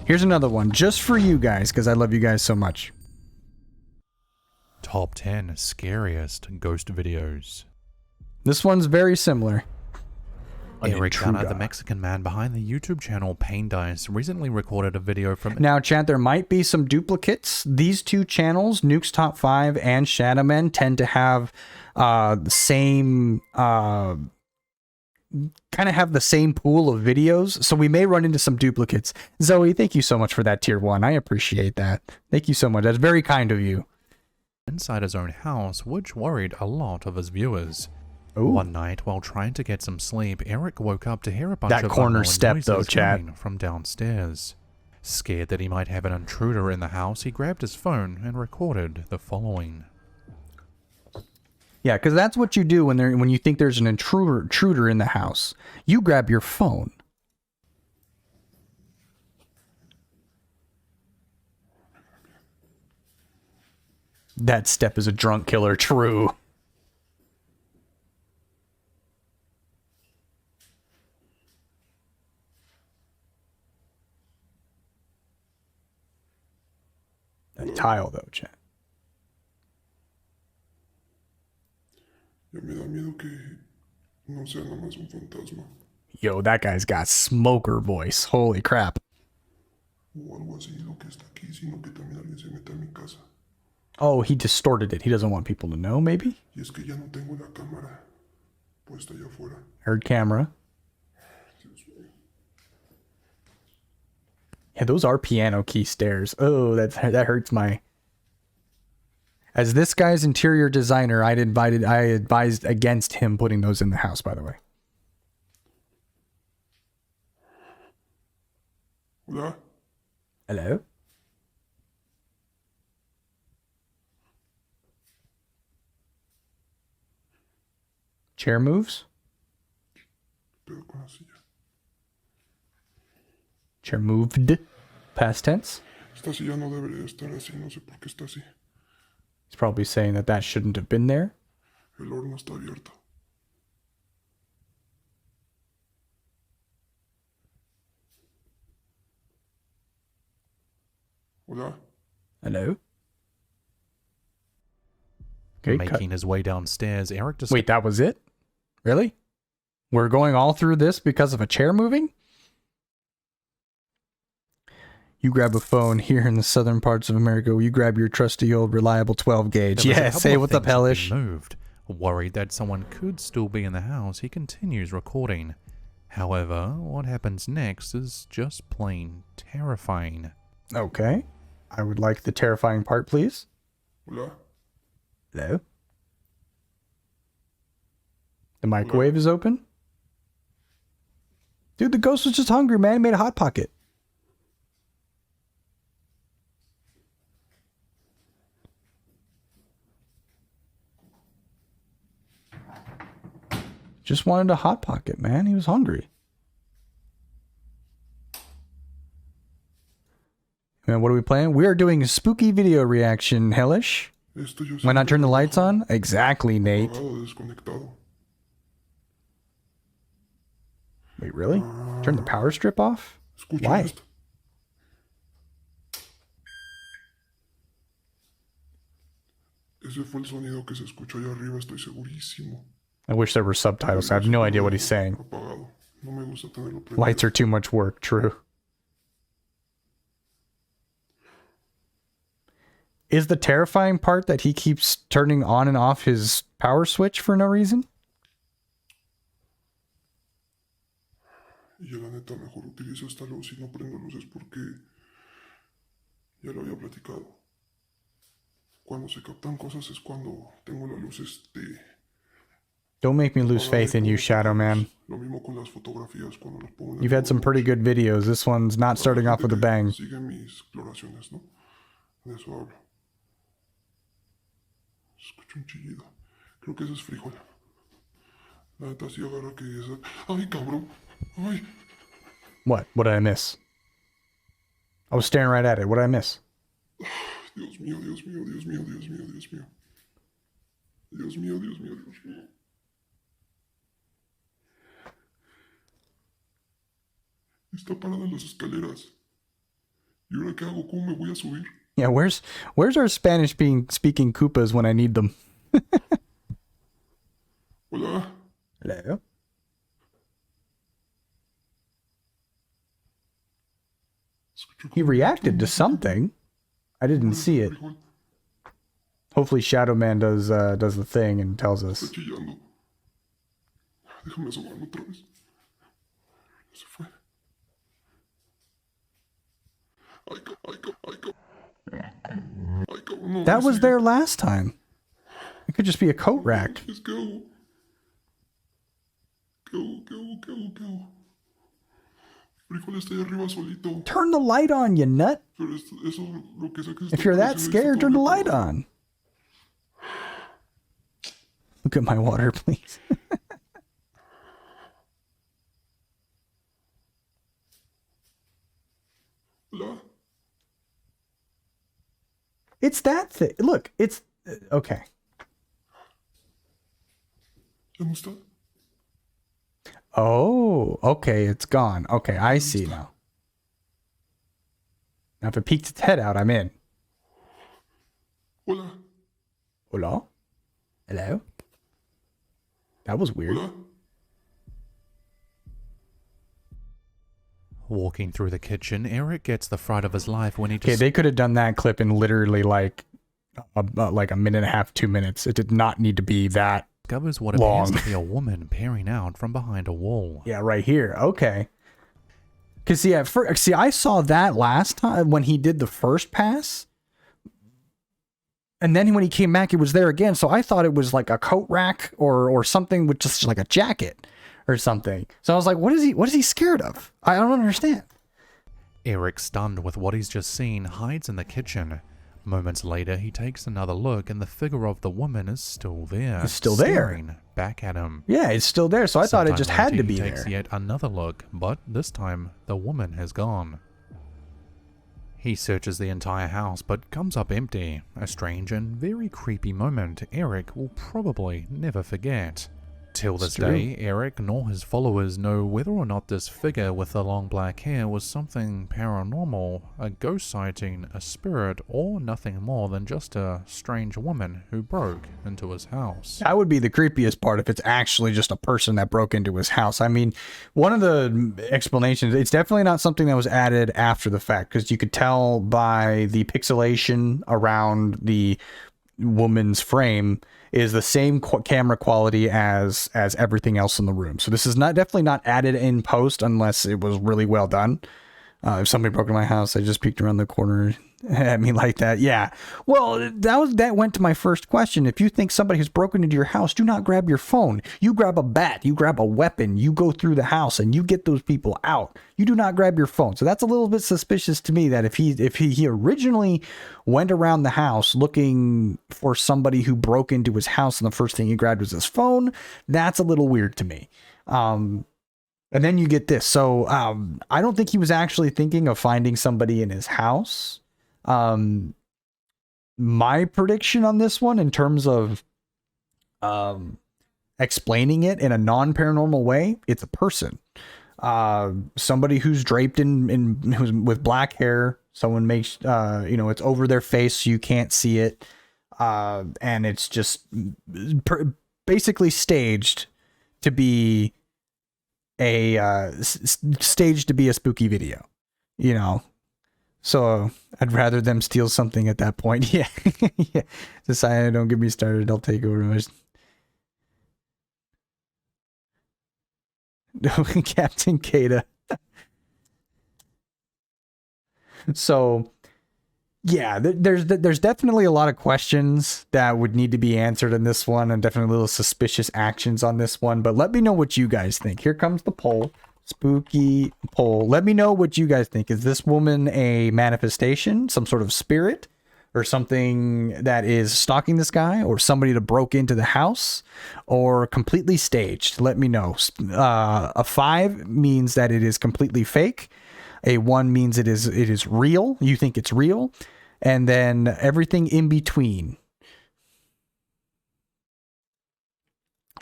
Here's another one, just for you guys, because I love you guys so much. Top 10 scariest ghost videos. This one's very similar. Eric Gunner, the Mexican man behind the YouTube channel Pain Dice, recently recorded a video from... Now, chat, there might be some duplicates. These two channels, Nuke's Top 5 and Shadowmen, tend to have the same... kind of have the same pool of videos, so we may run into some duplicates. Zoe, thank you so much for that tier 1. I appreciate that. Thank you so much. That's very kind of you. Inside his own house, which worried a lot of his viewers. Ooh. One night, while trying to get some sleep, Eric woke up to hear a bunch that of corner step noises though, chat, coming from downstairs. Scared that he might have an intruder in the house, he grabbed his phone and recorded the following. Yeah, because that's what you do when you think there's an intruder in the house. You grab your phone. That step is a drunk killer, true. That tile though, chat. Ya me da miedo que no sea nada más un fantasma. Yo, that guy's got smoker voice. Holy crap. O algo así lo que está aquí, sino que también alguien se meta a mi casa. Oh, he distorted it. He doesn't want people to know, maybe? Y es que ya no tengo la cámara puesta allá afuera. Heard camera. Dios mío. Yeah, those are piano key stairs. Oh, that hurts my... As this guy's interior designer, I advised against him putting those in the house, by the way. Hola. Hello? Chair moves? Pero con la silla. Chair moved. Past tense. Esta silla no debería estar así, no sé por qué está así. He's probably saying that shouldn't have been there. El horno está abierto. Hola. Hello? Okay, Making his way downstairs, Eric just... Wait, that was it? Really? We're going all through this because of a chair moving? You grab a phone here in the southern parts of America. You grab your trusty old reliable 12 gauge. Yeah, say what's up, hellish. Moved. Worried that someone could still be in the house, he continues recording. However, what happens next is just plain terrifying. Okay. I would like the terrifying part, please. Hola. Hello? The microwave is open? Dude, the ghost was just hungry, man. He made a Hot Pocket. Just wanted a Hot Pocket, man. He was hungry. Man, what are we playing? We are doing a spooky video reaction, hellish. Why not turn the lights on? Exactly, Nate. Wait, really? Turn the power strip off? Why? Ese fue el sonido que se escuchó allá arriba, estoy segurísimo. I wish there were subtitles. I have no idea what he's saying. Lights are too much work, true. Is the terrifying part that he keeps turning on and off his power switch for no reason? Y yo la neta mejor utilizo esta luz y no prendo luces porque ya lo había platicado. Cuando se captan cosas es cuando tengo la luz Don't make me lose faith in you, Shadow Man. Lo mismo con las fotografías cuando los pongo en el You've had some pretty good videos. This one's not starting off with a bang. Sigue mis exploraciones, ¿no? De eso hablo. Escucho un chillido. Creo que eso es frijol. La neta sí agarra que esa... ¡Ay, cabrón! ¡Ay! What? What did I miss? I was staring right at it. What did I miss? Dios mío, Dios mío, Dios mío, Dios mío, Dios mío. Dios mío, Dios mío, Dios mío. Está parada en las escaleras. ¿Y ahora qué hago? ¿Cómo me voy a subir? Yeah, where's our Spanish being speaking Koopas when I need them? Hola. Hello. He reacted to something. I didn't see it. Hopefully Shadow Man does the thing and tells Está us. chillando. Déjame asomarme otra vez. Se fue. Ay, cabrón, no, That no was sigue. there last time. It could just be a coat rack. Entonces, ¿qué hago? ¿Qué hago? Frijol está ahí arriba solito. Turn the light on, you nut. Pero eso es lo que sea que se If está you're that pareciendo, scared, está turn the todo light reparado. on. Look at my water, please. Hola. It's that thing. Look, it's okay. ¿Ya no está? Oh, okay, it's gone. Okay, I see now. Now, if it peeks its head out, I'm in. Hola. Hola? Hello? That was weird. Hola. Walking through the kitchen, Eric gets the fright of his life when he Okay, just they could have done that clip in literally like a minute and a half, 2 minutes. It did not need to be that. discovers what Long. appears to be a woman peering out from behind a wall. Yeah, right here. Okay. Because see, I saw that last time when he did the first pass. And then when he came back, it was there again. So I thought it was like a coat rack or something with just like a jacket or something. So I was like, what is he scared of? I don't understand. Eric, stunned with what he's just seen, hides in the kitchen. Moments later, he takes another look and the figure of the woman is still there. It's still there. Staring back at him. Yeah, it's still there. So I thought it Sometime just had later, to be he takes there. yet another look, but this time, the woman has gone. He searches the entire house, but comes up empty. A strange and very creepy moment Eric will probably never forget. Till this day, Eric nor his followers know whether or not this figure with the long black hair was something paranormal, a ghost sighting, a spirit, or nothing more than just a strange woman who broke into his house. That would be the creepiest part if it's actually just a person that broke into his house. I mean, one of the explanations, it's definitely not something that was added after the fact, because you could tell by the pixelation around the woman's frame is the same camera quality as everything else in the room. So this is definitely not added in post unless it was really well done. If somebody broke into my house, I just peeked around the corner at me like that. Yeah. Well, that went to my first question. If you think somebody has broken into your house, do not grab your phone. You grab a bat, you grab a weapon, you go through the house and you get those people out. You do not grab your phone. So that's a little bit suspicious to me that if he originally went around the house looking for somebody who broke into his house and the first thing he grabbed was his phone, that's a little weird to me. And then you get this. So I don't think he was actually thinking of finding somebody in his house. My prediction on this one in terms of explaining it in a non-paranormal way, it's a person. Somebody who's draped who's with black hair. Someone makes, it's over their face so you can't see it. And it's just basically staged to be staged to be a spooky video, so I'd rather them steal something at that point. Yeah. Yeah. Society, don't get me started, I'll take over. Captain Kata. So yeah, there's definitely a lot of questions that would need to be answered in this one, and definitely little suspicious actions on this one. But let me know what you guys think. Here comes the poll. Spooky poll. Let me know what you guys think. Is this woman a manifestation, some sort of spirit, or something that is stalking this guy, or somebody that broke into the house, or completely staged? Let me know. A 5 means that it is completely fake. A 1 means it is real. You think it's real. And then everything in between.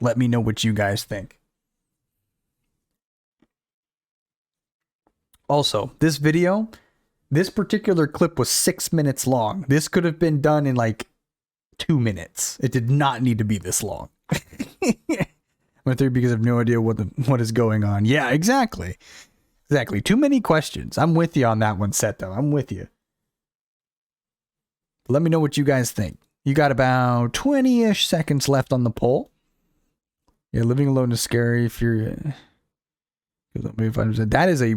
Let me know what you guys think. Also, this video This particular clip was 6 minutes long. This could have been done in like 2 minutes. It did not need to be this long. I'm through because I have no idea what is going on. Yeah, exactly. Exactly. Too many questions. I'm with you on that one, Seto. I'm with you. Let me know what you guys think. You got about 20-ish seconds left on the poll. Yeah, living alone is scary if you're... That is a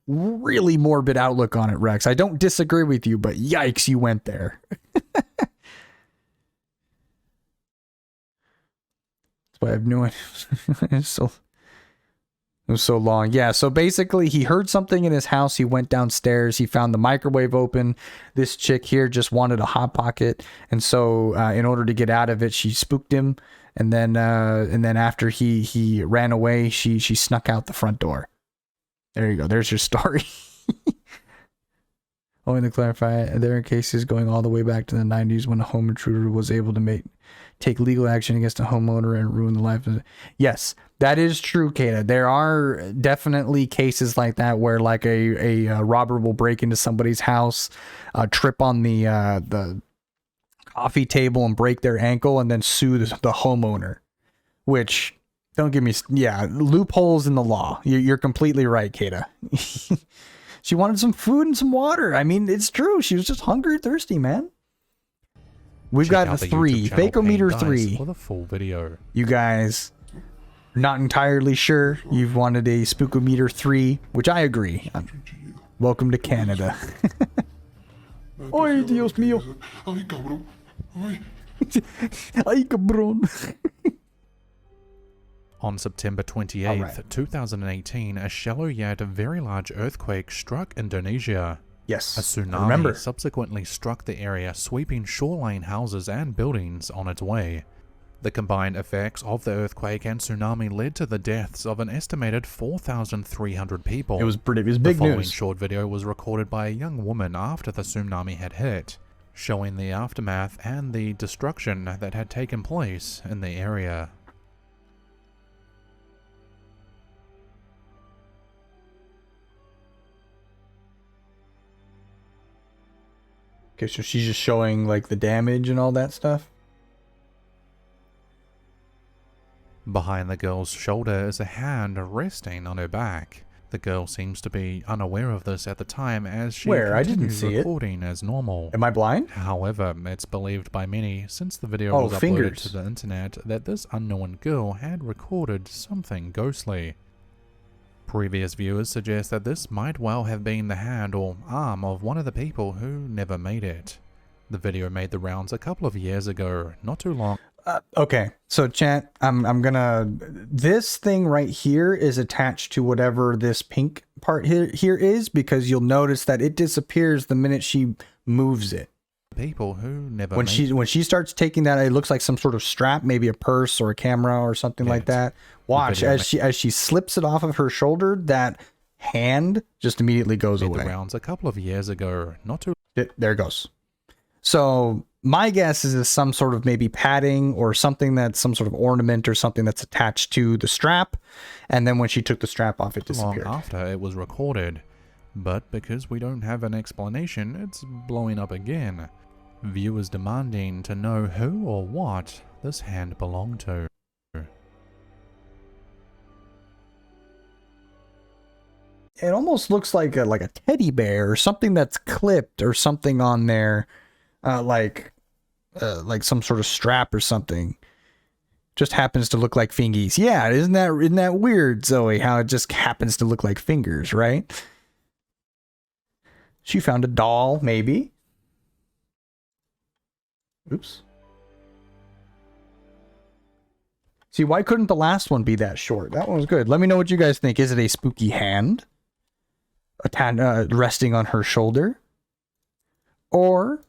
really morbid outlook on it, Rex. I don't disagree with you, but yikes, you went there. But I have no idea. It was so long. Yeah, so basically he heard something in his house. He went downstairs. He found the microwave open. This chick here just wanted a Hot Pocket. And so in order to get out of it, she spooked him. And then after he ran away, she snuck out the front door. There you go. There's your story. Only to clarify, there are cases going all the way back to the 90s when a home intruder was able to take legal action against a homeowner and ruin the life of it. Yes, that is true, Kata. There are definitely cases like that where like a robber will break into somebody's house, trip on the coffee table and break their ankle and then sue the homeowner, which don't give me, yeah, loopholes in the law. You're completely right, Kata. She wanted some food and some water. I mean, it's true. She was just hungry and thirsty, man. We've got the 3. Fakeometer 3. For the full video. You guys not entirely sure. You've wanted a Spookometer 3, which I agree. Welcome to Canada. Ay, Dios mío. Ay, cabrón. Ay. Ay, cabrón. On September 28th, 2018, a shallow yet very large earthquake struck Indonesia. Yes, a tsunami subsequently struck the area, sweeping shoreline houses and buildings on its way. The combined effects of the earthquake and tsunami led to the deaths of an estimated 4,300 people. It was big news. The following short video was recorded by a young woman after the tsunami had hit, showing the aftermath and the destruction that had taken place in the area. Okay, so she's just showing like the damage and all that stuff. Behind the girl's shoulder is a hand resting on her back. The girl seems to be unaware of this at the time as she continues recording as normal. Am I blind? However, it's believed by many, since the video was uploaded to the internet, that this unknown girl had recorded something ghostly. Previous viewers suggest that this might well have been the hand or arm of one of the people who never made it. The video made the rounds a couple of years ago, not too long. Okay, so chat, I'm gonna... This thing right here is attached to whatever this pink part here is, because you'll notice that it disappears the minute she moves it. People who never when she starts taking that, it looks like some sort of strap, maybe a purse or a camera or something like that. Watch as she slips it off of her shoulder, that hand just immediately goes away. The rounds a couple of years ago, not too. There it goes. So my guess is some sort of maybe padding or something that's some sort of ornament or something that's attached to the strap, and then when she took the strap off, it disappeared. Long after it was recorded, but because we don't have an explanation, it's blowing up again. Viewers demanding to know who or what this hand belonged to. It almost looks like a teddy bear or something that's clipped or something on there, like some sort of strap or something. Just happens to look like fingies. Yeah, isn't that weird, Zoe? How it just happens to look like fingers, right? She found a doll, maybe. Oops. See, why couldn't the last one be that short? That one was good. Let me know what you guys think. Is it a spooky hand resting on her shoulder? Or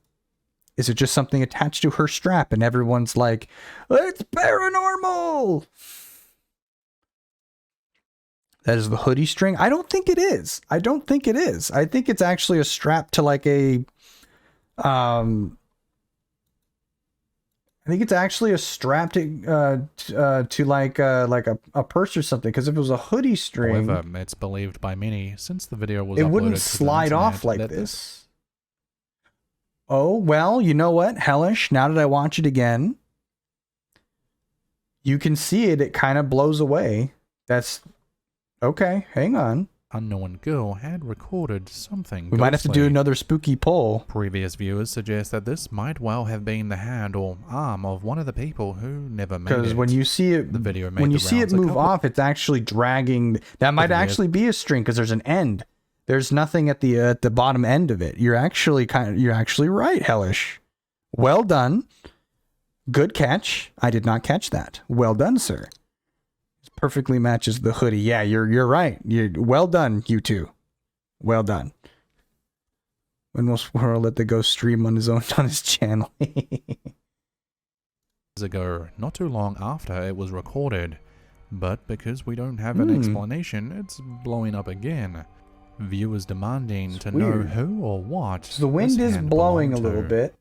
is it just something attached to her strap and everyone's like, it's paranormal? That is the hoodie string? I don't think it is. I don't think it is. I think it's actually a strap to like a... I think it's actually a strap to like a purse or something. Because if it was a hoodie string, However, it's believed by many, since the video was it uploaded wouldn't to the slide off internet, like that this. Oh, well, you know what, Hellish? Now that I watch it again, you can see it. It kind of blows away. That's okay. Hang on. unknown girl had recorded something We might have to do ghostly. another spooky poll. Previous viewers suggest that this might well have been the hand or arm of one of the people who never made it. Because when you see it, The video made when the you see it rounds a move couple- off, it's actually dragging. That might Yeah. actually be a string because there's an end. There's nothing at the bottom end of it. You're actually right, Hellish. Well done. Good catch. I did not catch that. Well done, sir. It perfectly matches the hoodie. Yeah, you're right. Well done, you two. Well done. When will Squirrel let the ghost stream on his channel? ago, not too long after it was recorded. But because we don't have an Hmm. explanation, it's blowing up again. Viewers demanding It's to weird. know who or what. So the wind this is hand blowing a belonged little to. bit,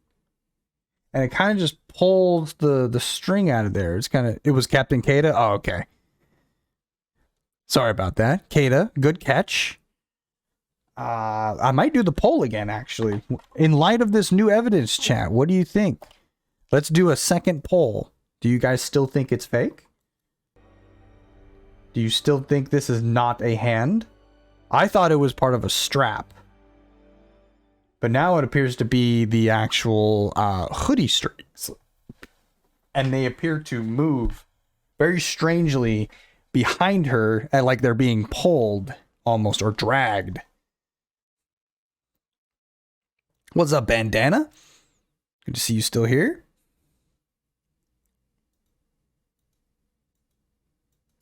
and it kind of just pulls the string out of there. It was Captain Kata. Oh, okay. Sorry about that, Kata. Good catch. I might do the poll again, actually. In light of this new evidence, chat, what do you think? Let's do a second poll. Do you guys still think it's fake? Do you still think this is not a hand? I thought it was part of a strap. But now it appears to be the actual hoodie strings. And they appear to move very strangely behind her, and like they're being pulled almost or dragged. What's up, Bandana? Good to see you still here.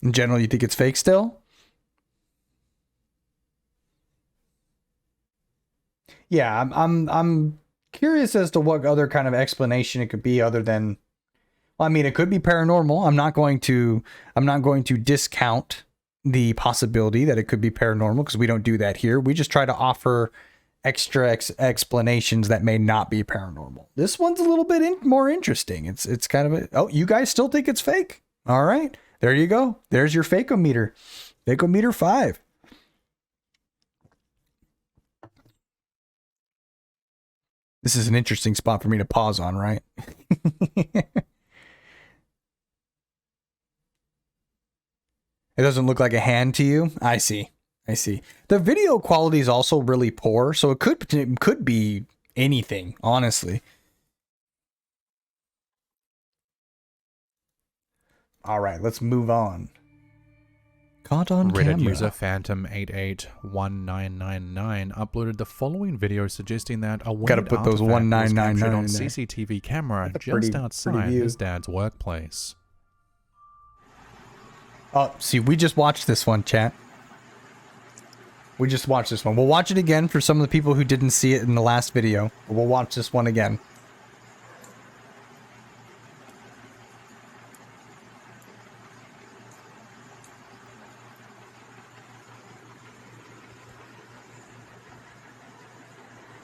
In general, you think it's fake still? Yeah, I'm curious as to what other kind of explanation it could be other than, well, I mean, it could be paranormal. I'm not going to discount the possibility that it could be paranormal because we don't do that here. We just try to offer extra explanations that may not be paranormal. This one's a little bit more interesting. It's kind of oh, you guys still think it's fake? All right, there you go. There's your fakeometer. Fakeometer 5. This is an interesting spot for me to pause on, right? It doesn't look like a hand to you? I see. The video quality is also really poor, so it could be anything, honestly. All right, let's move on. Caught on Reddit camera. user Phantom881999 uploaded the following video suggesting that a Gotta weird put those artifact was 1999 captured on in there. CCTV camera That's a just pretty outside view. his dad's workplace. Oh, see, we just watched this one, chat. We just watched this one. We'll watch it again for some of the people who didn't see it in the last video. We'll watch this one again.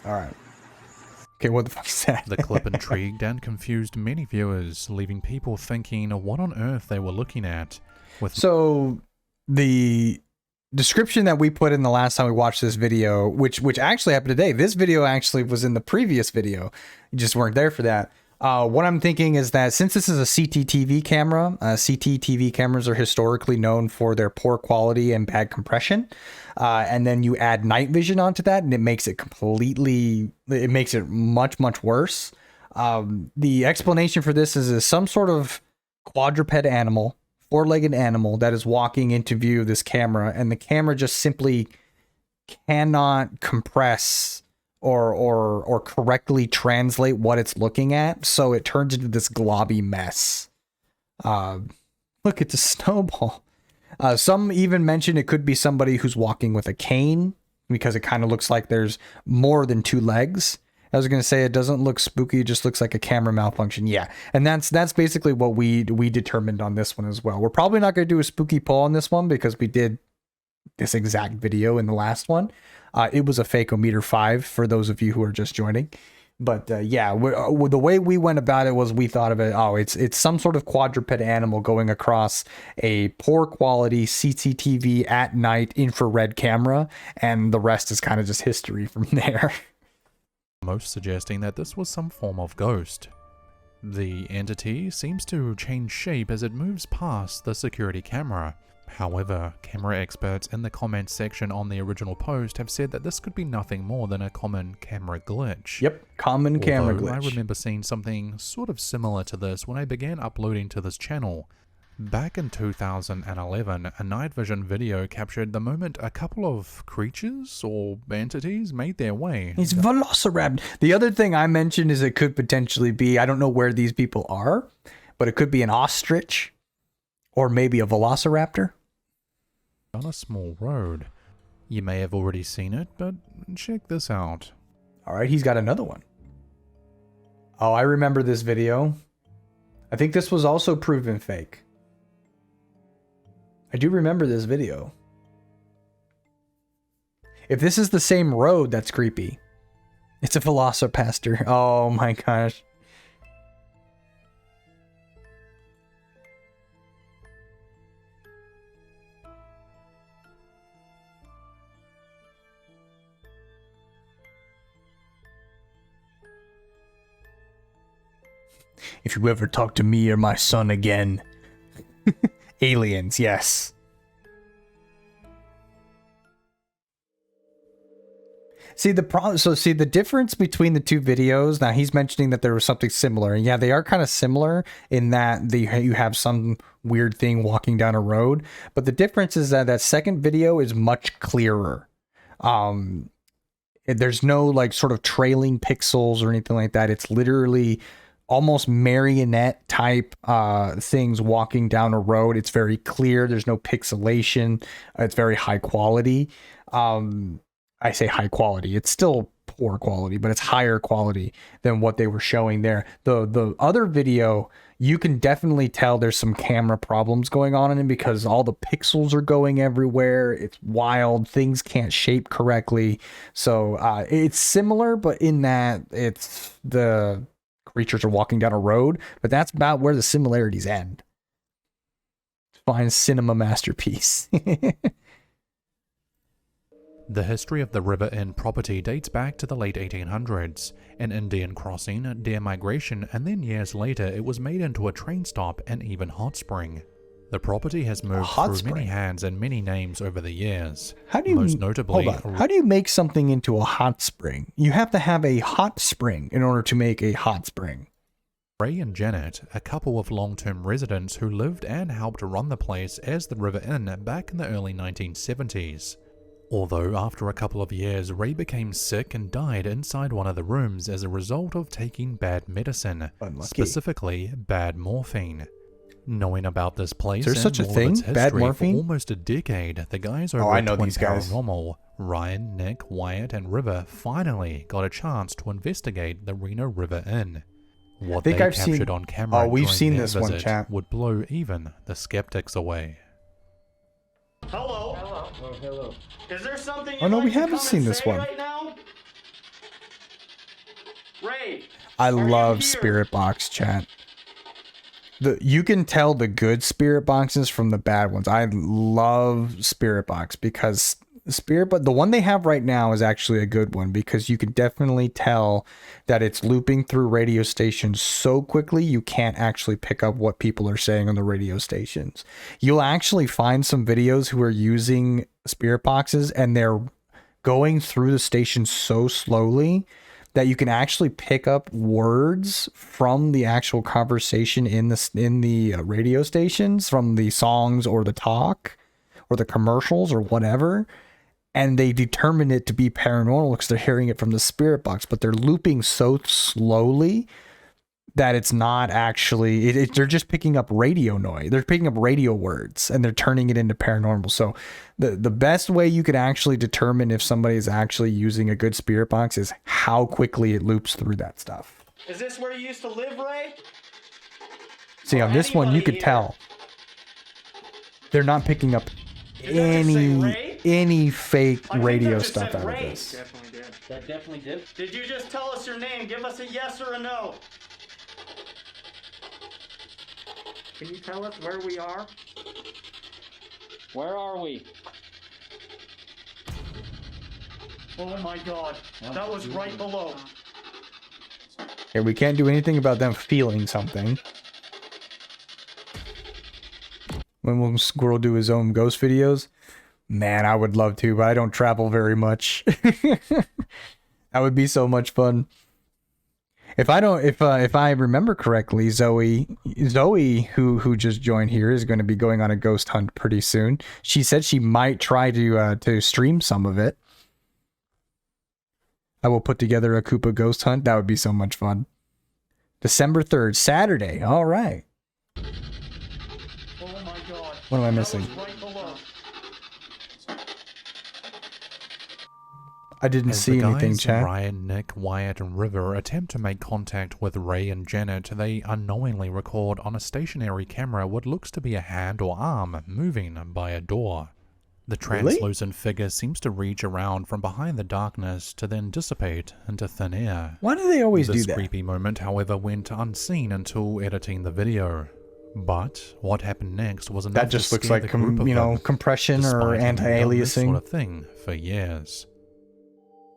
All right. Okay, what the fuck is that? The clip intrigued and confused many viewers, leaving people thinking what on earth they were looking at. With So the description that we put in the last time we watched this video, which actually happened today. This video actually was in the previous video. You just weren't there for that. What I'm thinking is that since this is a CCTV camera, CCTV cameras are historically known for their poor quality and bad compression. And then you add night vision onto that, and it makes it much, much worse. The explanation for this is some sort of quadruped animal, four-legged animal that is walking into view of this camera, and the camera just simply cannot compress or correctly translate what it's looking at, so it turns into this globby mess. Look at the snowball. Some even mention it could be somebody who's walking with a cane because it kind of looks like there's more than two legs. I was going to say it doesn't look spooky, it just looks like a camera malfunction. Yeah, and that's basically what we determined on this one as well. We're probably not going to do a spooky poll on this one because we did this exact video in the last one. It was a fakeometer 5 for those of you who are just joining. But yeah, the way we went about it was we thought of it, oh, it's some sort of quadruped animal going across a poor quality CCTV at night infrared camera, and the rest is kind of just history from there. Most suggesting that this was some form of ghost. The entity seems to change shape as it moves past the security camera. However, camera experts in the comments section on the original post have said that this could be nothing more than a common camera glitch. Yep, common camera Although glitch. I remember seeing something sort of similar to this when I began uploading to this channel. Back in 2011, a night vision video captured the moment a couple of creatures or entities made their way. It's Velociraptor. The other thing I mentioned is it could potentially be, I don't know where these people are, but it could be an ostrich or maybe a Velociraptor. On a small road. You may have already seen it, but check this out. All right, he's got another one. Oh, I remember this video. I think this was also proven fake. I do remember this video. If this is the same road, that's creepy. It's a Velociraptor. Oh my gosh. If you ever talk to me or my son again. Aliens, yes. See the problem. So see the difference between the two videos. Now he's mentioning that there was something similar, and yeah, they are kind of similar in that you have some weird thing walking down a road. But the difference is that second video is much clearer. There's no like sort of trailing pixels or anything like that. It's literally almost marionette type things walking down a road. It's very clear. There's no pixelation. It's very high quality. I say high quality. It's still poor quality, but it's higher quality than what they were showing there. The other video, you can definitely tell there's some camera problems going on in it because all the pixels are going everywhere. It's wild. Things can't shape correctly. So it's similar, but in that it's the creatures are walking down a road, but that's about where the similarities end. Fine cinema masterpiece. The history of the River Inn property dates back to the late 1800s. An Indian crossing, deer migration, and then years later it was made into a train stop and even hot spring. The property has moved through many hands and many names over the years. How do you, most notably, hold on. How do you make something into a hot spring? You have to have a hot spring in order to make a hot spring. Ray and Janet, a couple of long-term residents who lived and helped run the place as the River Inn back in the early 1970s. Although after a couple of years, Ray became sick and died inside one of the rooms as a result of taking bad medicine, specifically bad morphine. Knowing about this place and such a thing? Bad morphine? For almost a decade, the guys over at Twin Paranormal, Ryan, Nick, Wyatt, and River finally got a chance to investigate the Reno River Inn. What they captured on camera during their visit would blow even the skeptics away. Hello. Hello. Oh, hello. Is there something? Oh no, we haven't seen this one. Right now? Ray. I love Spirit Box chat. You can tell the good Spirit Boxes from the bad ones. I love Spirit Box because the one they have right now is actually a good one because you can definitely tell that it's looping through radio stations so quickly you can't actually pick up what people are saying on the radio stations. You'll actually find some videos who are using Spirit Boxes and they're going through the station so slowly that you can actually pick up words from the actual conversation in the radio stations, from the songs or the talk or the commercials or whatever. And they determine it to be paranormal because they're hearing it from the Spirit Box, but they're looping so slowly that it's not actually, they're just picking up radio noise. They're picking up radio words and they're turning it into paranormal. So the best way you could actually determine if somebody is actually using a good Spirit Box is how quickly it loops through that stuff. Is this where you used to live, Ray? See, on this one, you could tell they're not picking up any fake radio stuff out of this. Definitely did. That definitely did. Did you just tell us your name? Give us a yes or a no. Can you tell us where we are? Where are we? Oh my god. That was right below. Yeah, we can't do anything about them feeling something. When will Squirrel do his own ghost videos? Man, I would love to, but I don't travel very much. That would be so much fun. If I remember correctly, Zoe, who just joined here, is going to be going on a ghost hunt pretty soon. She said she might try to stream some of it. I will put together a Koopa ghost hunt. That would be so much fun. December 3rd, Saturday. All right. Oh my god. What am I missing? That was right below. I didn't As see the anything, guys, chat. Ryan, Nick, Wyatt, and River attempt to make contact with Ray and Janet, they unknowingly record on a stationary camera what looks to be a hand or arm moving by a door. The translucent figure seems to reach around from behind the darkness to then dissipate into thin air. Why do they always do This that? creepy moment, however, went unseen until editing the video. But what happened next was enough That just to looks scare like, the group of them, compression despite or having done this anti-aliasing. sort of thing for years.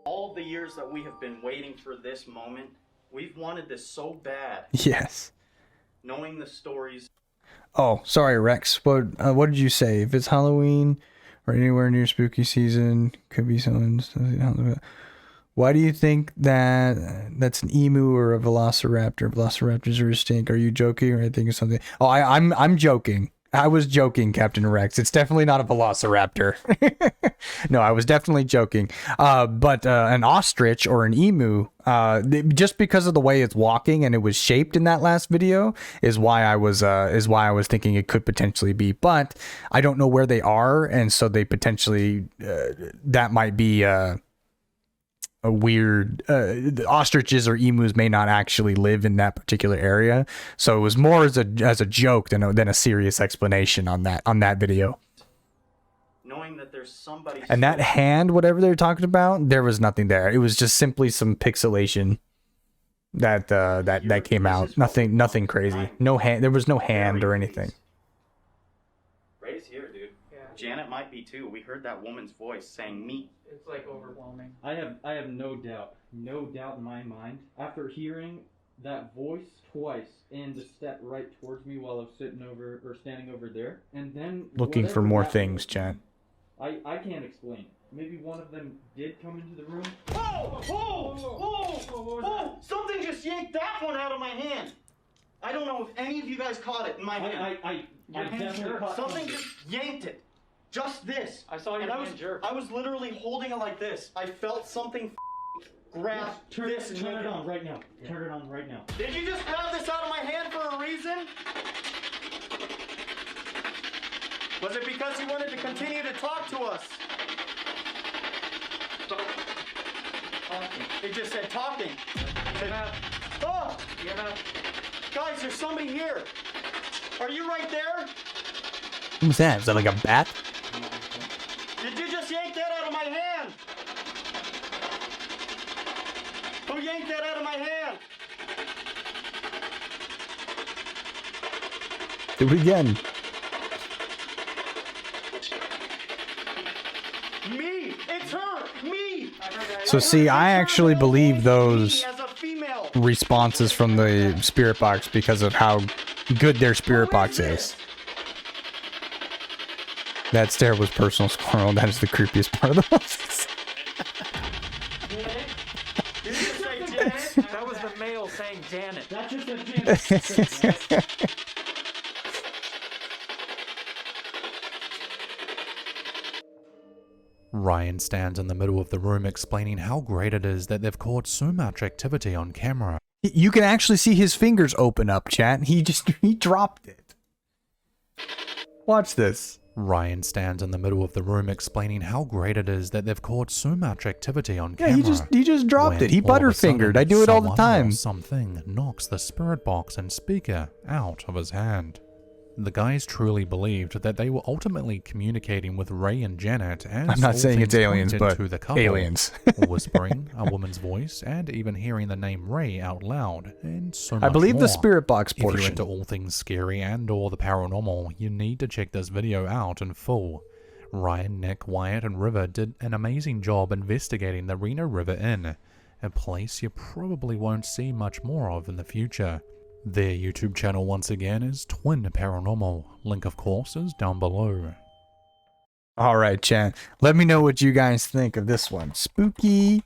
All of the years that we have been waiting for this moment, we've wanted this so bad. Yes. Knowing the stories. Oh, sorry, Rex. What did you say? If it's Halloween or anywhere near spooky season, could be someone. Why do you think that's an emu or a velociraptor? Velociraptors are extinct. Are you joking or I think it's something? Oh, I'm joking. I was joking, Captain Rex. It's definitely not a velociraptor. No, I was definitely joking. But an ostrich or an emu, just because of the way it's walking and it was shaped in that last video, is why I was thinking it could potentially be. But I don't know where they are, and so they potentially that might be a weird. Ostriches or emus may not actually live in that particular area, so it was more as a joke than a serious explanation on that video. Knowing that there's somebody. And that hand, whatever they're talking about, there was nothing there. It was just simply some pixelation that came out. Nothing crazy. No hand. There was no hand or anything. Ray's here, dude. Yeah. Janet might be too. We heard that woman's voice saying meat. It's like overwhelming. I have no doubt in my mind. After hearing that voice twice and the step right towards me while I was standing over there, and then Looking for more things, chat. I can't explain. Maybe one of them did come into the room. Whoa! Whoa! Whoa! Whoa! Something just yanked that one out of my hand. I don't know if any of you guys caught it in my hand. I definitely caught something just yanked it. Just this. I saw your hand jerk. I was literally holding it like this. I felt something grab this and turn yank it on right now. Turn it on right now. Did you just grab this out of my hand for a reason? Was it because you wanted to continue to talk to us? It just said talking. Oh! Guys, there's somebody here. Are you right there? Who's that? Is that like a bat? Did you just yank that out of my hand? Who yanked that out of my hand? Do it again. Me! It's her! Me! So see, I actually believe those as a female. responses from the spirit box because of how good their spirit box is. That stare was personal, Squirrel. That is the creepiest part of the house. Did you say Janet? That was the male saying Janet. That's just a Janet. Ryan stands in the middle of the room explaining how great it is that they've caught so much activity on camera. You can actually see his fingers open up, chat. He dropped it. Watch this. Ryan stands in the middle of the room explaining how great it is that they've caught so much activity on Yeah, camera. he just dropped when it. He all of a butterfingered. sudden, I do it all the someone or time. Something knocks the spirit box and speaker out of his hand. The guys truly believed that they were ultimately communicating with Ray and Janet, as I'm not all saying it's things aliens, pointed but to the couple, aliens. whispering a woman's voice, and even hearing the name Ray out loud, and so much I believe more. the spirit box If you're portion. into all things scary and or the paranormal, you need to check this video out in full. Ryan, Nick, Wyatt, and River did an amazing job investigating the Reno River Inn, a place you probably won't see much more of in the future. Their YouTube channel once again is Twin Paranormal. Link of course is down below. All right, chat. Let me know what you guys think of this one. Spooky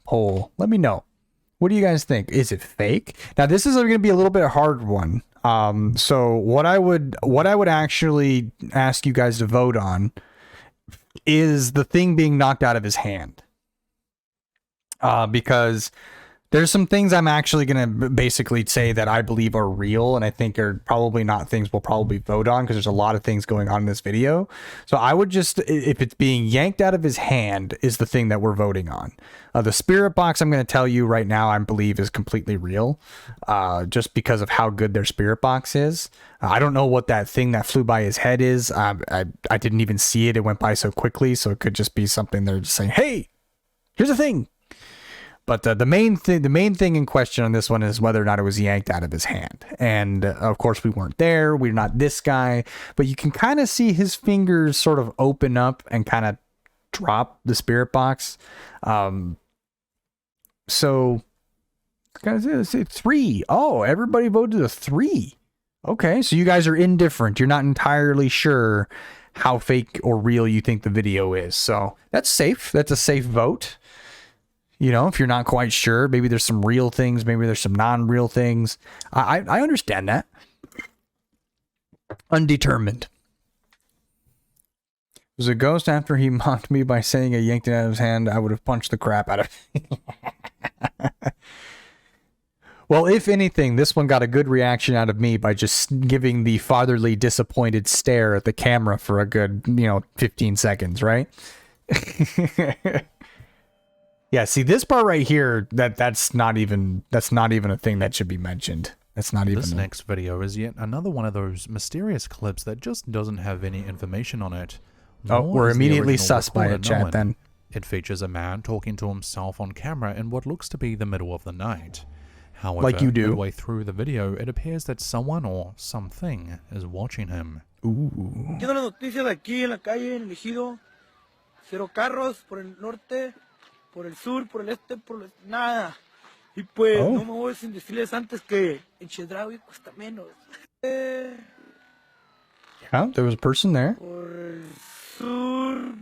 poll. Let me know. What do you guys think? Is it fake? Now this is going to be a little bit hard one. So what I would actually ask you guys to vote on is the thing being knocked out of his hand. Because there's some things I'm actually going to basically say that I believe are real, and I think are probably not things we'll probably vote on, because there's a lot of things going on in this video. So I would just, if it's being yanked out of his hand, is the thing that we're voting on. The spirit box, I'm going to tell you right now, I believe is completely real, just because of how good their spirit box is. I don't know what that thing that flew by his head is. I didn't even see it. It went by so quickly, so it could just be something they're just saying, hey, here's a thing. But the main thing in question on this one is whether or not it was yanked out of his hand. And of course, we weren't there. We're not this guy. But you can kind of see his fingers sort of open up and kind of drop the spirit box. So, guys, it's 3. Oh, everybody voted a 3. Okay, so you guys are indifferent. You're not entirely sure how fake or real you think the video is. So that's safe. That's a safe vote. You know, if you're not quite sure, maybe there's some real things, maybe there's some non-real things. I understand that. Undetermined. Was a ghost after he mocked me by saying I yanked it out of his hand, I would have punched the crap out of him. Well, if anything, this one got a good reaction out of me by just giving the fatherly disappointed stare at the camera for a good, 15 seconds, right? Yeah, see this part right here, that's not even a thing that should be mentioned. That's not even. This next video is yet another one of those mysterious clips that just doesn't have any information on it. Oh, Nor we're is the immediately original sus by recorder it, chat, known. then. It features a man talking to himself on camera in what looks to be the middle of the night. However, Like you do. midway through the video, it appears that someone or something is watching him. Ooh. Llegando las noticias de aquí en la calle, en el ejido. 0 carros por el norte, por el sur, por el este, nada. Y pues Oh. no me voy sin decirles antes que en Chedraui cuesta menos. Yeah, there was a person there. Por el sur.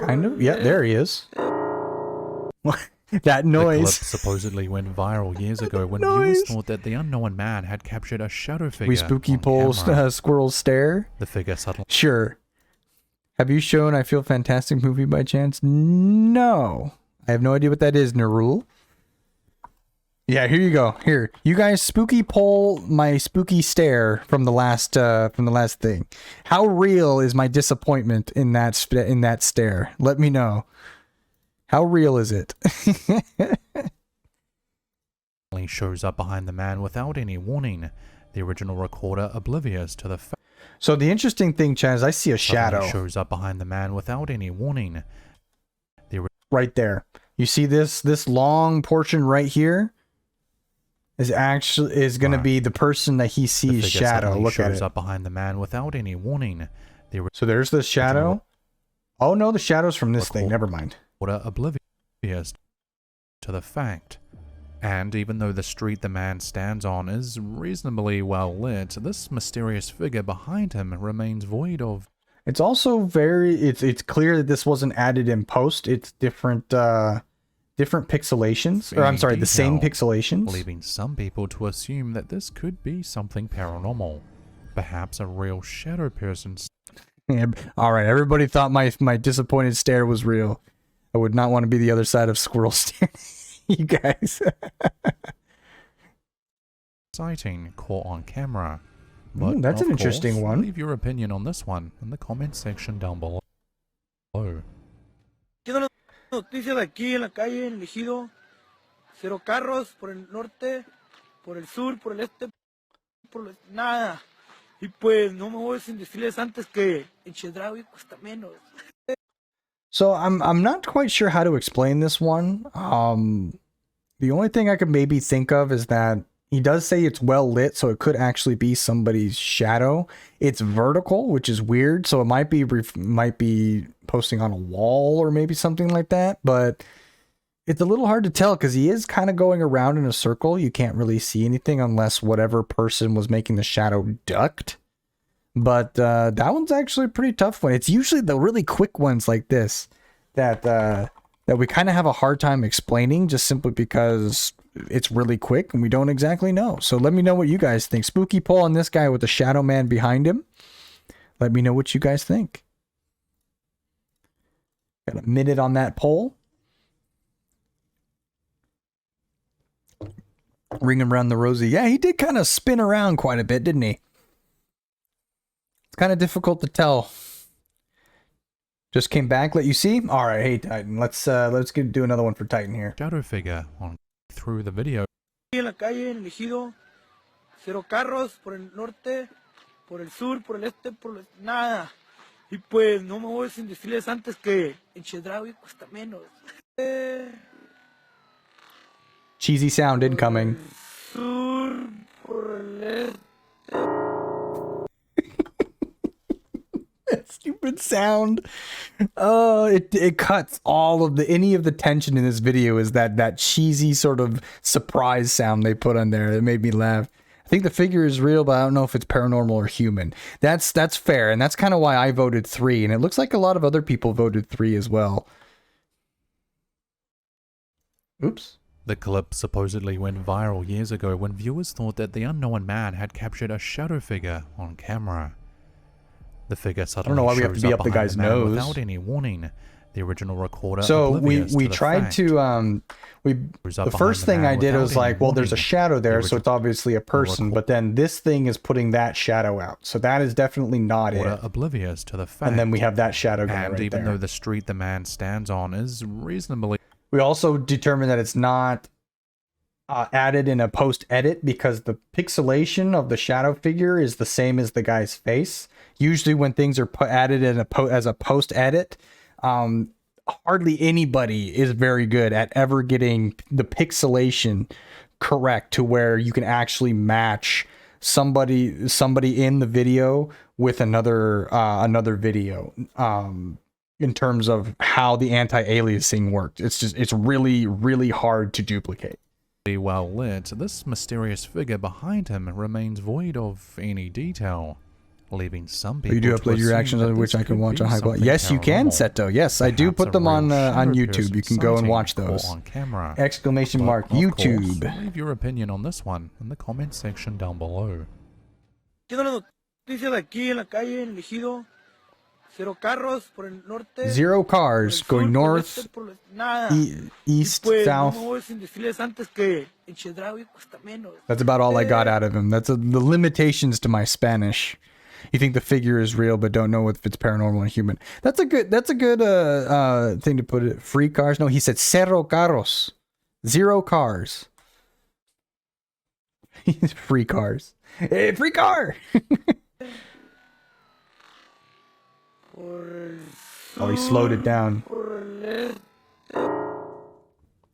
Kind of. Yeah, there he is. That The clip noise. supposedly went viral years ago when Noise. viewers thought that the unknown man had captured a shadow figure. We spooky on polls, camera. squirrel stare. The figure suddenly Sure. Have you shown I Feel Fantastic movie by chance? No. I have no idea what that is, Nerul. Yeah, here you go. Here, you guys spooky poll my spooky stare from the last thing. How real is my disappointment in that stare? Let me know. How real is it? shows up behind the man without any warning. The original recorder oblivious to the fact. So the interesting thing, Chad, is I see a shadow Shows up behind the man without any warning. right there. You see this long portion right here is going to be the person that he The sees figure shadow. suddenly Look at shows it. up behind the man without any warning. The So there's the shadow. Oh no, the shadow's from this thing. Record- Never mind. recorder oblivious to the fact. And even though the street the man stands on is reasonably well lit, this mysterious figure behind him remains void of. It's also it's clear that this wasn't added in post. It's different pixelations. Or I'm sorry, the same detail, pixelations. leaving some people to assume that this could be something paranormal. Perhaps a real shadow person. Yeah, all right, everybody thought my disappointed stare was real. I would not want to be the other side of Squirrel stare. You guys. Sighting caught on camera. But That's of an interesting course, one. Leave your opinion on this one in the comment section down below. Llegando las noticias de aquí en la calle, en el ejido. 0 carros por el norte, por el sur, por el este, nada. Y pues no me voy sin decirles antes que en Chedraui cuesta menos. So I'm not quite sure how to explain this one. The only thing I could maybe think of is that he does say it's well lit, so it could actually be somebody's shadow. It's vertical, which is weird, so it might be posting on a wall or maybe something like that, but it's a little hard to tell because he is kind of going around in a circle. You can't really see anything unless whatever person was making the shadow ducked. But that one's actually a pretty tough one. It's usually the really quick ones like this that we kind of have a hard time explaining just simply because it's really quick and we don't exactly know. So let me know what you guys think. Spooky poll on this guy with the shadow man behind him. Let me know what you guys think. Got a minute on that poll. Ring him around the rosy. Yeah, he did kind of spin around quite a bit, didn't he? It's kind of difficult to tell. Just came back, let you see. All right, hey Titan, let's do another one for Titan here. Shadow figure on through the video. En la calle, en el ejido, cero carros por el norte, por el sur, por el este, nada. Y pues no me voy sin decirles antes que en Chedraui cuesta menos. Cheesy sound incoming. Sur, por el este. That stupid sound. Oh, it cuts all of any of the tension in this video is that cheesy sort of surprise sound they put on there. It made me laugh. I think the figure is real, but I don't know if it's paranormal or human. That's fair, and that's kind of why I voted 3, and it looks like a lot of other people voted 3 as well. Oops. The clip supposedly went viral years ago when viewers thought that the unknown man had captured a shadow figure on camera. The figure suddenly why we have to be up the guy's nose without any warning. The original recorder. So we tried to the first thing I did was like, well, there's a shadow there, so it's obviously a person. But then this thing is putting that shadow out, so that is definitely not it. Oblivious to the fact. And then we have that shadow going right there. And even though the street the man stands on is reasonably, we also determined that it's not added in a post edit because the pixelation of the shadow figure is the same as the guy's face. Usually when things are added in as a post edit, hardly anybody is very good at ever getting the pixelation correct to where you can actually match somebody in the video with another video in terms of how the anti-aliasing worked. It's really, really hard to duplicate. Well lit, this mysterious figure behind him remains void of any detail, leaving some people. You do upload your reactions on which I can watch on high quality. Yes, you can, Seto. Yes, I do put them on YouTube. You can go and watch those. On camera. Exclamation mark YouTube. Course, leave your opinion on this one in the comment section down below. Zero cars going north, east, south. That's about all I got out of him. That's the limitations to my Spanish. You think the figure is real, but don't know if it's paranormal or human. That's a good thing to put it. Free cars? No, he said cero carros. 0 cars. Free cars. Hey, free car! Oh, he slowed it down.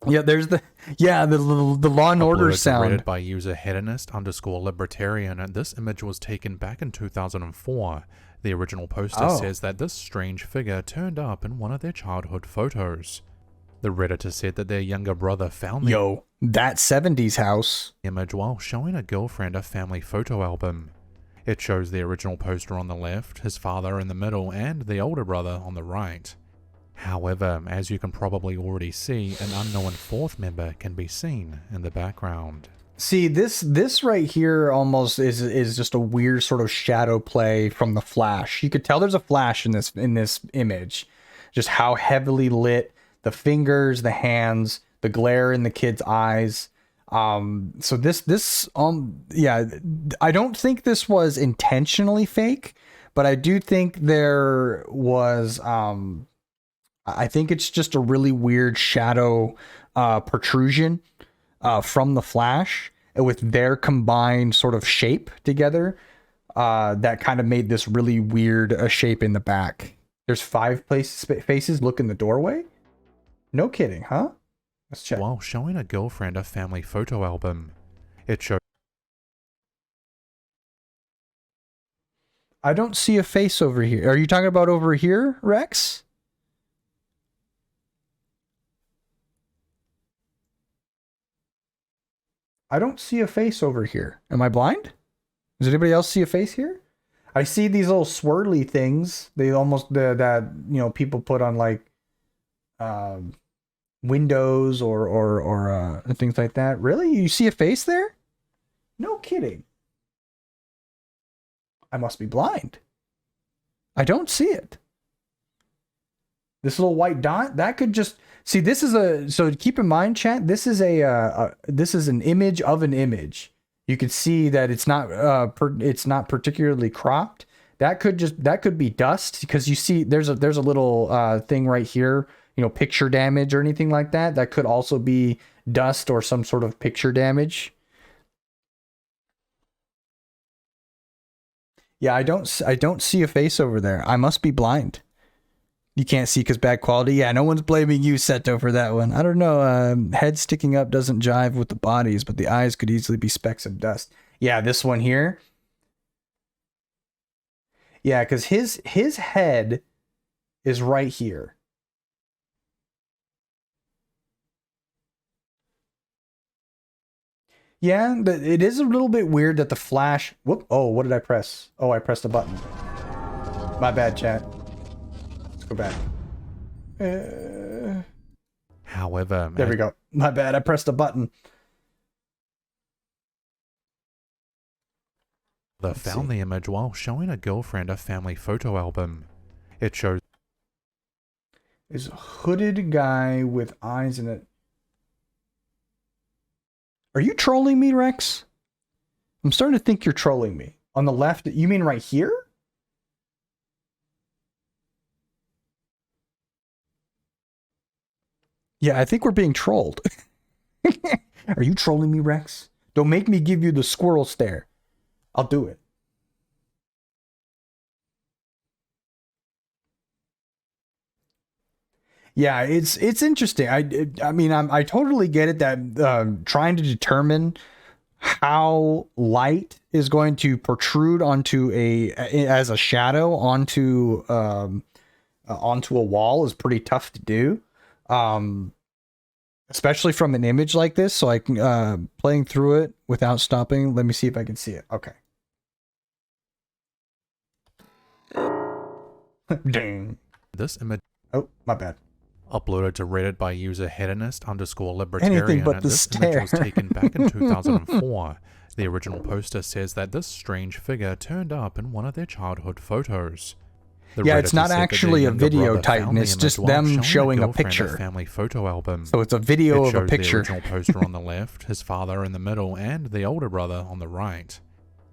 Yeah, there's the Law and Order sound. Rated by user hedonist_libertarian, and this image was taken back in 2004. The original poster says that this strange figure turned up in one of their childhood photos. The Redditor said that their younger brother found that 70s house image while showing a girlfriend a family photo album. It shows the original poster on the left, his father in the middle, and the older brother on the right. However, as you can probably already see, an unknown 4th member can be seen in the background. See, this right here almost is just a weird sort of shadow play from the Flash. You could tell there's a flash in this image. Just how heavily lit the fingers, the hands, the glare in the kid's eyes. So yeah, I don't think this was intentionally fake, but I do think there was I think it's just a really weird shadow protrusion from the Flash with their combined sort of shape together. that kind of made this really weird shape in the back. There's 5 faces. Look in the doorway. No kidding, huh? Let's check. While showing a girlfriend a family photo album, it shows I don't see a face over here. Are you talking about over here, Rex? I don't see a face over here. Am I blind? Does anybody else see a face here? I see these little swirly things. They almost that people put on like windows or things like that. Really? You see a face there? No kidding. I must be blind. I don't see it. This little white dot, that could just see. This is so keep in mind, chat. This is this is an image of an image. You can see that it's not particularly cropped. That could be dust, because you see there's a little thing right here. Picture damage or anything like that. That could also be dust or some sort of picture damage. Yeah, I don't see a face over there. I must be blind. You can't see because bad quality. Yeah, no one's blaming you, Seto, for that one. I don't know. Head sticking up doesn't jive with the bodies, but the eyes could easily be specks of dust. Yeah, this one here. Yeah, because his head is right here. Yeah, but it is a little bit weird that the flash... Whoop! Oh, what did I press? Oh, I pressed a button. My bad, chat. Let's go back. However, there we go. My bad, I pressed a button. Found the image while showing a girlfriend a family photo album. It shows is a hooded guy with eyes in it. Are you trolling me, Rex? I'm starting to think you're trolling me. On the left, you mean right here? Yeah, I think we're being trolled. Are you trolling me, Rex? Don't make me give you the squirrel stare. I'll do it. Yeah, it's interesting. I mean, I totally get it that trying to determine how light is going to protrude onto as a shadow onto a wall is pretty tough to do, especially from an image like this. So playing through it without stopping. Let me see if I can see it. Okay. Dang. This image. Oh, my bad. Uploaded to Reddit by user hedonist_libertarian. Anything but the this stare. image was taken back in 2004. The original poster says that this strange figure turned up in one of their childhood photos. Yeah, it's not actually a video, Titan. It's just them showing a picture. Family photo album. So it's a video of a picture. The original poster on the left, his father in the middle, and the older brother on the right.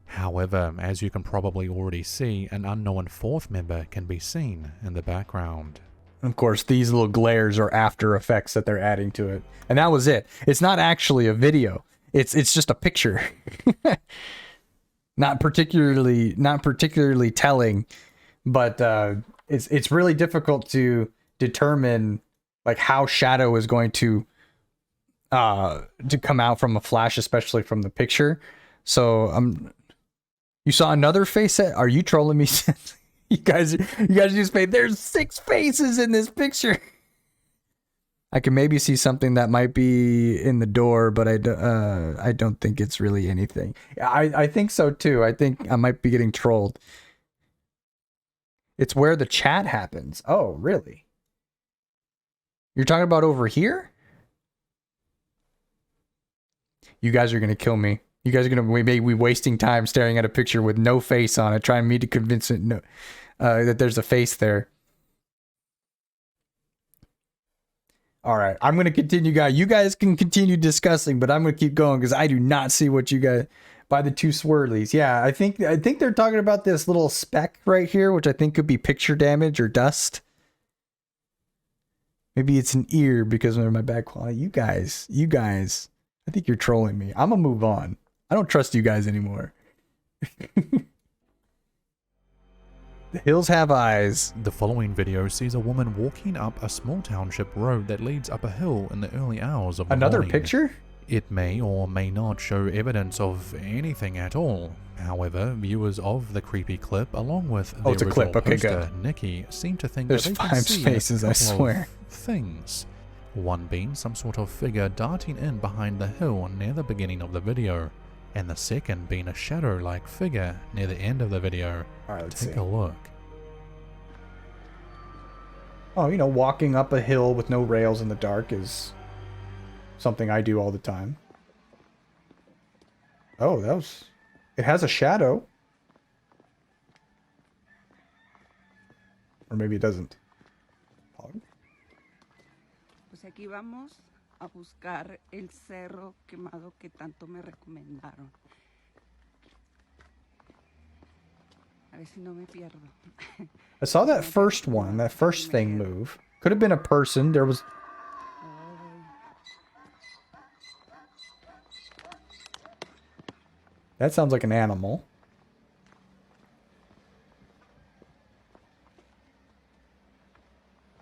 However, as you can probably already see, an unknown fourth member can be seen in the background. Of course, these little glares are after effects that they're adding to it. And that was it. It's not actually a video. It's just a picture. Not particularly telling, but it's really difficult to determine like how shadow is going to come out from a flash, especially from the picture. So you saw another face. Are you trolling me? You guys just made, there's 6 faces in this picture. I can maybe see something that might be in the door, but I don't think it's really anything. I think so too. I think I might be getting trolled. It's where the chat happens. Oh, really? You're talking about over here? You guys are going to kill me. You guys are going to be wasting time staring at a picture with no face on it, trying me to convince it that there's a face there. All right, I'm going to continue, guys. You guys can continue discussing, but I'm going to keep going because I do not see what you guys... By the 2 swirlies. Yeah, I think they're talking about this little speck right here, which I think could be picture damage or dust. Maybe it's an ear because of my bad quality. You guys, I think you're trolling me. I'm going to move on. I don't trust you guys anymore. The hills have eyes. The following video sees a woman walking up a small township road that leads up a hill in the early hours of the Another morning. picture? It may or may not show evidence of anything at all. However, viewers of the creepy clip, along with the it's a original clip. Okay, poster, good. Nikki, seem to think There's that they 5 can see spaces, a I couple swear. of things. One being some sort of figure darting in behind the hill near the beginning of the video, and the second being a shadow-like figure near the end of the video. Alright, let's Take see. a look. Oh, you know, walking up a hill with no rails in the dark is something I do all the time. Oh, that was... It has a shadow. Or maybe it doesn't. Pues aquí vamos a buscar el cerro quemado que tanto me recomendaron. A ver si no me pierdo. I saw that first one, that first thing move. Could have been a person. There was... That sounds like an animal.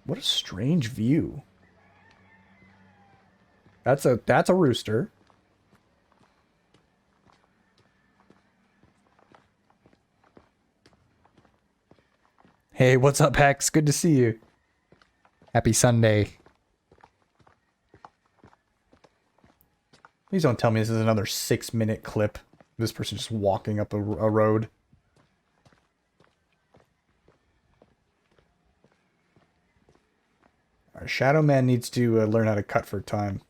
What a strange view. That's a rooster. Hey, what's up, Hex? Good to see you. Happy Sunday. Please don't tell me this is another 6-minute clip. This person just walking up a road. Our Shadow Man needs to learn how to cut for time.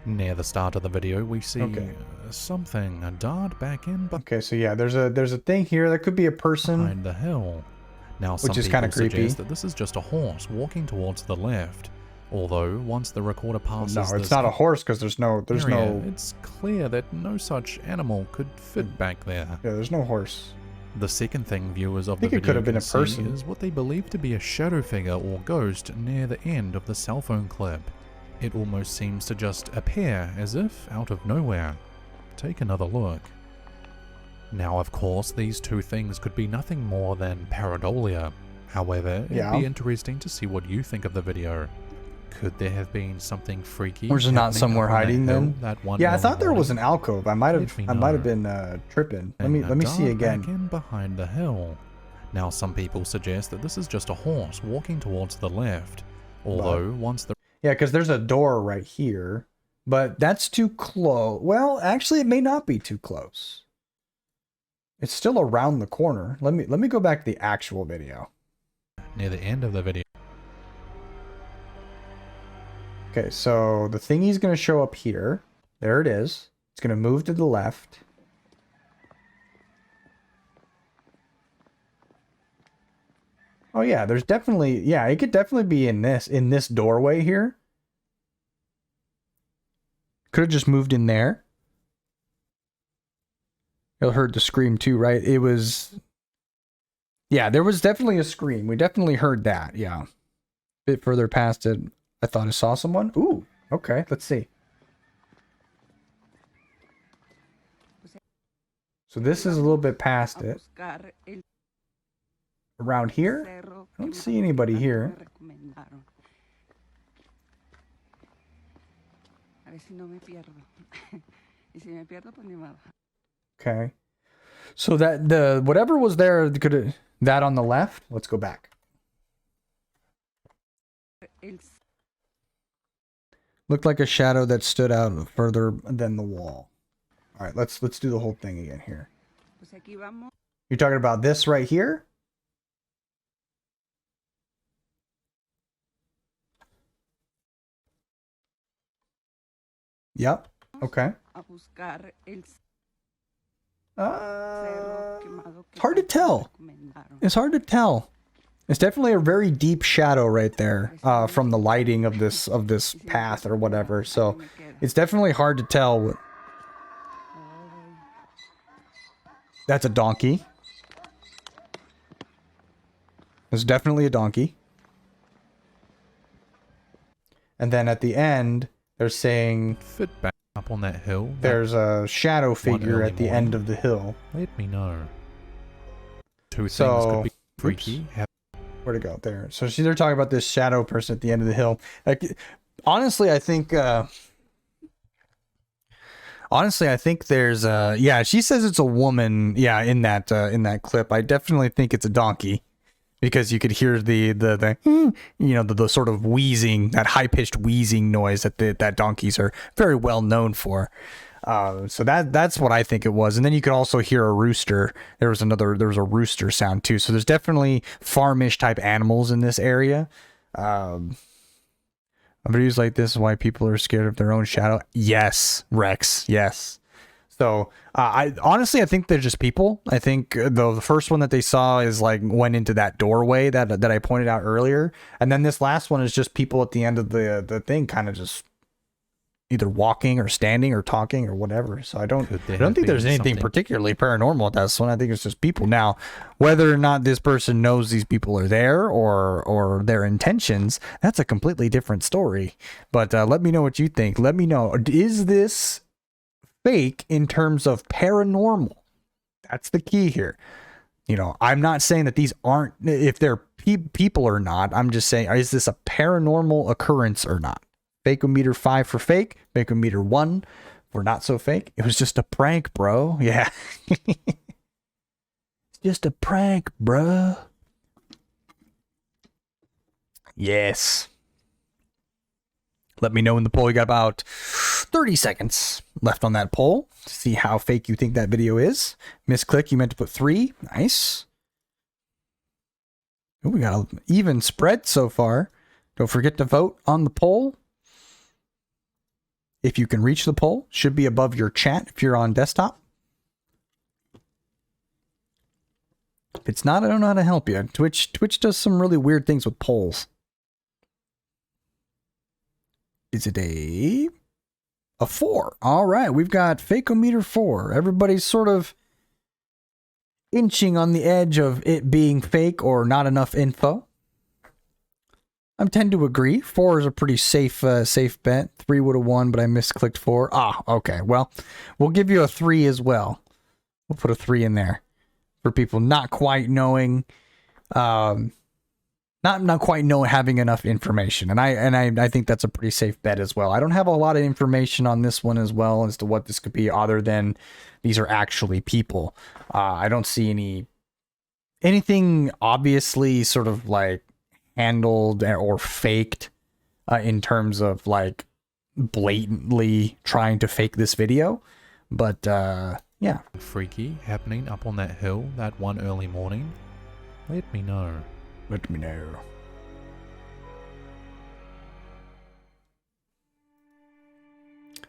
Near the start of the video, we see something dart back in Okay, so yeah, there's a thing here that could be a person behind the hill. Now, some which is people kind of creepy. suggest that this is just a horse walking towards the left. Although, once the recorder passes No, this it's not a horse because there's no area, it's clear that no such animal could fit back there. Yeah, there's no horse. The second thing viewers of the think it video could have been can a person. see is what they believe to be a shadow figure or ghost near the end of the cell phone clip. It almost seems to just appear as if out of nowhere. Take another look. Now, of course, these two things could be nothing more than pareidolia. However, it'd be interesting to see what you think of the video. Could there have been something freaky? Or is it not happening somewhere up on that hiding hill then? that one Yeah, I morning thought there was morning? an alcove. I might have been tripping. Let me see again. Back in behind the hill. Now, some people suggest that this is just a horse walking towards the left. Although, once the Yeah, because there's a door right here, but that's too close. Well, actually, it may not be too close. It's still around the corner. Let me go back to the actual video. near the end of the video. Okay, so the thingy's going to show up here. There it is. It's going to move to the left. Oh yeah, there's definitely, yeah, it could definitely be in this doorway here. Could have just moved in there. You heard the scream too, right? It was, yeah, there was definitely a scream. We definitely heard that, yeah. A bit further past it, I thought I saw someone. Ooh, okay, let's see. So this is a little bit past it. Around here? I don't see anybody here. Okay. So that the whatever was there could that on the left. Let's go back. Looked like a shadow that stood out further than the wall. All right, let's do the whole thing again here. You're talking about this right here? Yep. Okay. It's hard to tell. It's hard to tell. It's definitely a very deep shadow right there from the lighting of this path or whatever. So it's definitely hard to tell. That's a donkey. It's definitely a donkey. And then at the end, they're saying Fit back up on that hill. that there's a shadow figure early at the morning. end of the hill. Let me know. Two So- things could be oops. freaky. Where'd it go? There. So they're talking about this shadow person at the end of the hill. Like, honestly, I think there's yeah, she says it's a woman, yeah, in that clip. I definitely think it's a donkey because you could hear the the sort of wheezing, that high-pitched wheezing noise that donkeys are very well known for. So that's what I think it was. And then you could also hear a rooster. There was a rooster sound too. So there's definitely farmish type animals in this area. Videos like this is why people are scared of their own shadow. Yes, Rex. Yes. So I think they're just people. I think the first one that they saw is like went into that doorway that I pointed out earlier, and then this last one is just people at the end of the thing, kind of just either walking or standing or talking or whatever. So I don't think there's anything particularly paranormal with this one. I think it's just people. Now, whether or not this person knows these people are there or their intentions, that's a completely different story. But let me know what you think. Let me know, is this fake in terms of paranormal? That's the key here. You know, I'm not saying that these aren't, if they're people or not. I'm just saying, is this a paranormal occurrence or not? Fake-o-meter 5 for fake, fake-o-meter 1 for not so fake. It was just a prank, bro. Yeah. It's just a prank, bro. Yes. Let me know in the poll. You got about 30 seconds left on that poll to see how fake you think that video is. Misclick, you meant to put 3. Nice. Oh, we got an even spread so far. Don't forget to vote on the poll. If you can reach the poll, should be above your chat if you're on desktop. If it's not, I don't know how to help you. Twitch does some really weird things with polls. Is it a 4? All right, we've got Fake-O-Meter 4. Everybody's sort of inching on the edge of it being fake or not enough info. I tend to agree. 4 is a pretty safe bet. 3 would have won, but I misclicked 4. Ah, okay. Well, we'll give you a 3 as well. We'll put a 3 in there for people not quite knowing, not quite having enough information. And I think that's a pretty safe bet as well. I don't have a lot of information on this one as well as to what this could be, other than these are actually people. I don't see anything obviously sort of like handled or faked in terms of like blatantly trying to fake this video, but yeah, freaky happening up on that hill that one early morning. Let me know.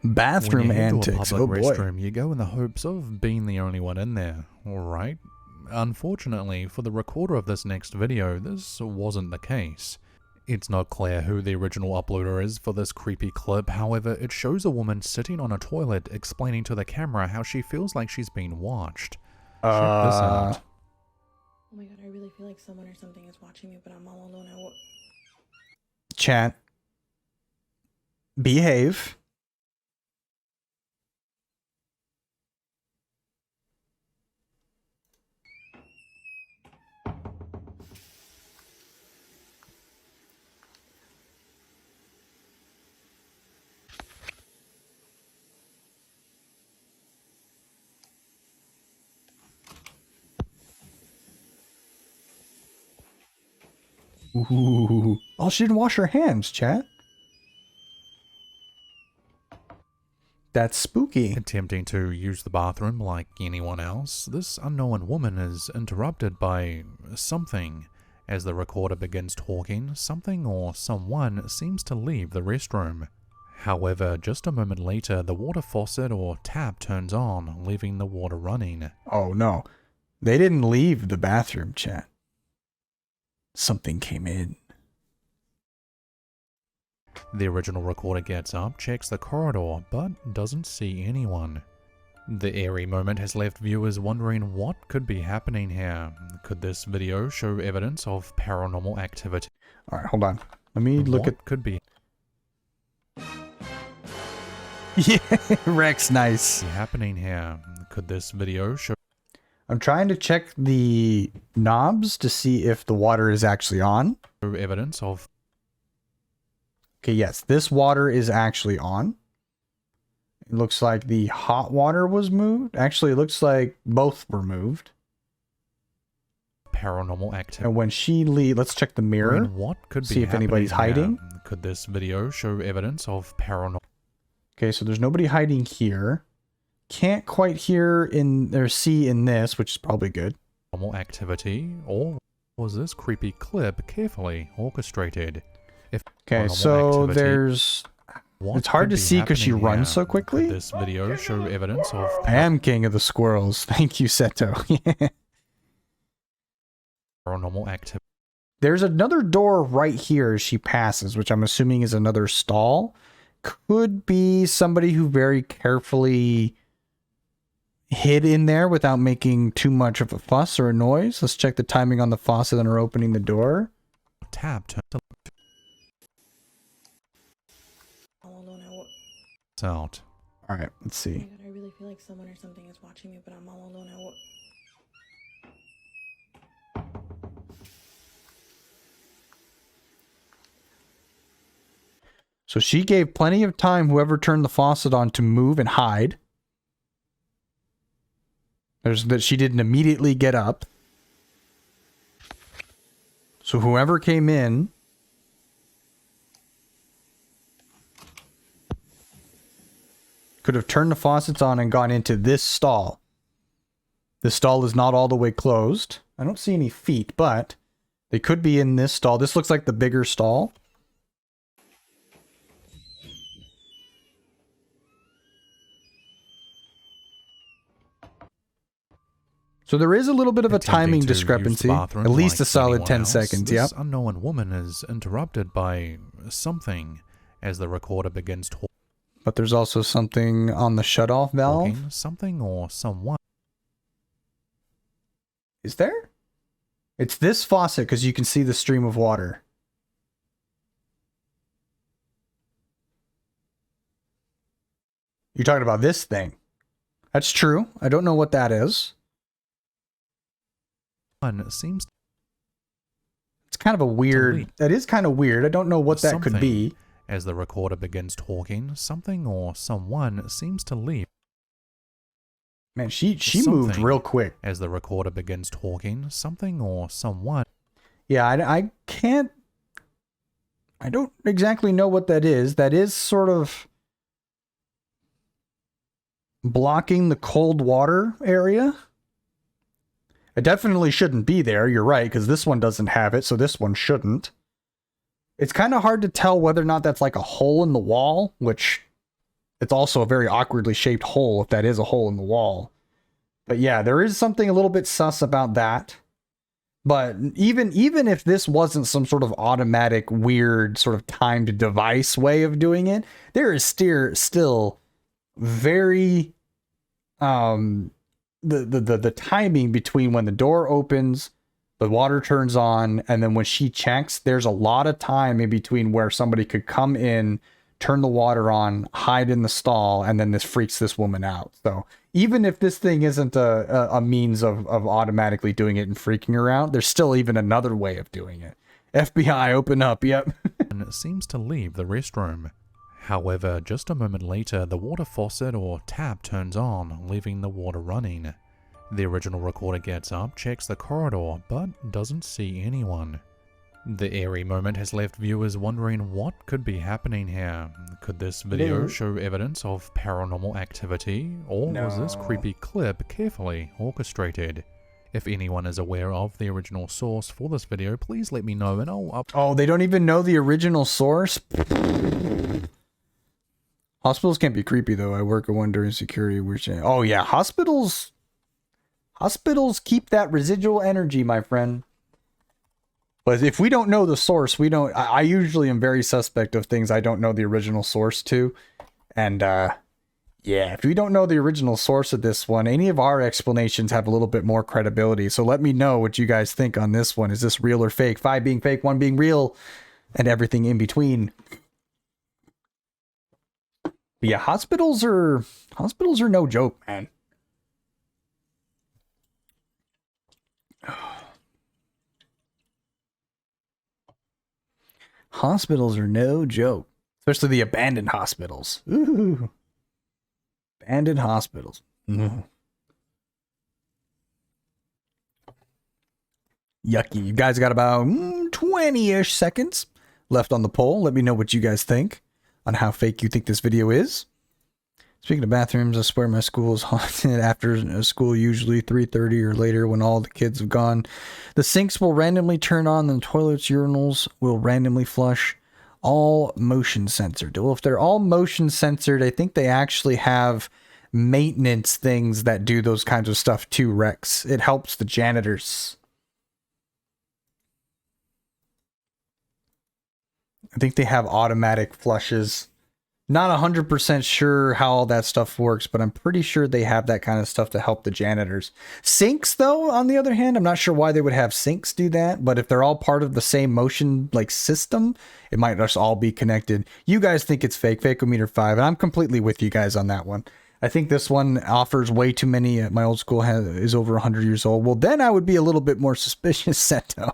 Bathroom when you head to a antics. public Oh boy. restroom, you go in the hopes of being the only one in there, alright? Unfortunately, for the recorder of this next video, this wasn't the case. It's not clear who the original uploader is for this creepy clip, however, it shows a woman sitting on a toilet explaining to the camera how she feels like she's being watched. Check this out. Oh my god, I really feel like someone or something is watching me, but I'm all alone. Chat. Behave. Ooh. Oh, she didn't wash her hands, chat. That's spooky. Attempting to use the bathroom like anyone else, this unknown woman is interrupted by something. As the recorder begins talking, something or someone seems to leave the restroom. However, just a moment later, the water faucet or tap turns on, leaving the water running. Oh no. They didn't leave the bathroom, chat. Something came in. The original recorder gets up, checks the corridor, but doesn't see anyone. The eerie moment has left viewers wondering what could be happening here. Could this video show evidence of paranormal activity? Alright, hold on. Let me look What at... could be? Yeah, Rex, nice. happening here? Could this video show I'm trying to check the knobs to see if the water is actually on. evidence of Okay, yes, this water is actually on. It looks like the hot water was moved. Actually, it looks like both were moved. paranormal activity? And when she leaves, let's check the mirror. What could See be if anybody's happening hiding. here? Could this video show evidence of paranormal Okay, so there's nobody hiding here. Can't quite hear in or see in this, which is probably good. activity, or was this creepy clip carefully orchestrated? If Okay, paranormal so activity, there's... what it's hard could to be see 'cause she happening runs here? so quickly. Could this video show evidence of I am king of the squirrels. Thank you, Seto. paranormal activity? There's another door right here as she passes, which I'm assuming is another stall. Could be somebody who very carefully hid in there without making too much of a fuss or a noise. Let's check the timing on the faucet and her opening the door. Tap to All alone. out. All right, let's Oh my see. god, I really feel like someone or something is watching me, but I'm all alone. So she gave plenty of time, whoever turned the faucet on, to move and hide. There's that she didn't immediately get up. So whoever came in could have turned the faucets on and gone into this stall. This stall is not all the way closed. I don't see any feet, but they could be in this stall. This looks like the bigger stall. So there is a little bit of a Attempting timing to use the discrepancy. bathroom At least like a solid anyone 10 else, seconds, yep. This unknown woman is interrupted by something as the recorder begins But there's also something on the shutoff valve. talking. Something or someone. Is there? It's this faucet because you can see the stream of water. You're talking about this thing. That's true. I don't know what that is. One seems It's kind of a weird... leak. That is kind of weird. I don't know what that could Something. be. as the recorder begins talking. Something or someone seems to leap Man, she moved Something. real quick. as the recorder begins talking. Something or someone. Yeah, I can't... I don't exactly know what that is. That is sort of blocking the cold water area. It definitely shouldn't be there. You're right, because this one doesn't have it, so this one shouldn't. It's kind of hard to tell whether or not that's like a hole in the wall, which it's also a very awkwardly shaped hole if that is a hole in the wall. But yeah, there is something a little bit sus about that. But even if this wasn't some sort of automatic, weird, sort of timed device way of doing it, there is still very the timing between when the door opens, the water turns on, and then when she checks, there's a lot of time in between where somebody could come in, turn the water on, hide in the stall, and then this freaks this woman out. So even if this thing isn't a means of automatically doing it and freaking her out, there's still even another way of doing it. FBI, open up. Yep. and seems to leave the restroom. However, just a moment later, the water faucet or tap turns on, leaving the water running. The original recorder gets up, checks the corridor, but doesn't see anyone. The eerie moment has left viewers wondering what could be happening here. Could this video Hello? show evidence of paranormal activity, or was this No. creepy clip carefully orchestrated? If anyone is aware of the original source for this video, please let me know and I'll Oh, they don't even know the original source? Hospitals can't be creepy, though. I work at one during security. Oh, yeah. Hospitals keep that residual energy, my friend. But if we don't know the source, we don't... I usually am very suspect of things I don't know the original source to. And, yeah, if we don't know the original source of this one, any of our explanations have a little bit more credibility. So let me know what you guys think on this one. Is this real or fake? 5 being fake, 1 being real, and everything in between. But yeah, hospitals are no joke, man. Hospitals are no joke, especially the abandoned hospitals. Ooh, abandoned hospitals. Yucky. You guys got about 20-ish seconds left on the poll. Let me know what you guys think on how fake you think this video is. Speaking of bathrooms, I swear my school is haunted after school, usually 3:30 or later when all the kids have gone. The sinks will randomly turn on and the toilets, urinals will randomly flush. All motion censored. Well, if they're all motion censored, I think they actually have maintenance things that do those kinds of stuff too, Rex. It helps the janitors. I think they have automatic flushes. Not 100% sure how all that stuff works, but I'm pretty sure they have that kind of stuff to help the janitors. Sinks, though, on the other hand, I'm not sure why they would have sinks do that, but if they're all part of the same motion like system, it might just all be connected. You guys think it's fake, Fakeometer 5, and I'm completely with you guys on that one. I think this one offers way too many. My old school is over 100 years old. Well, then I would be a little bit more suspicious, Seto,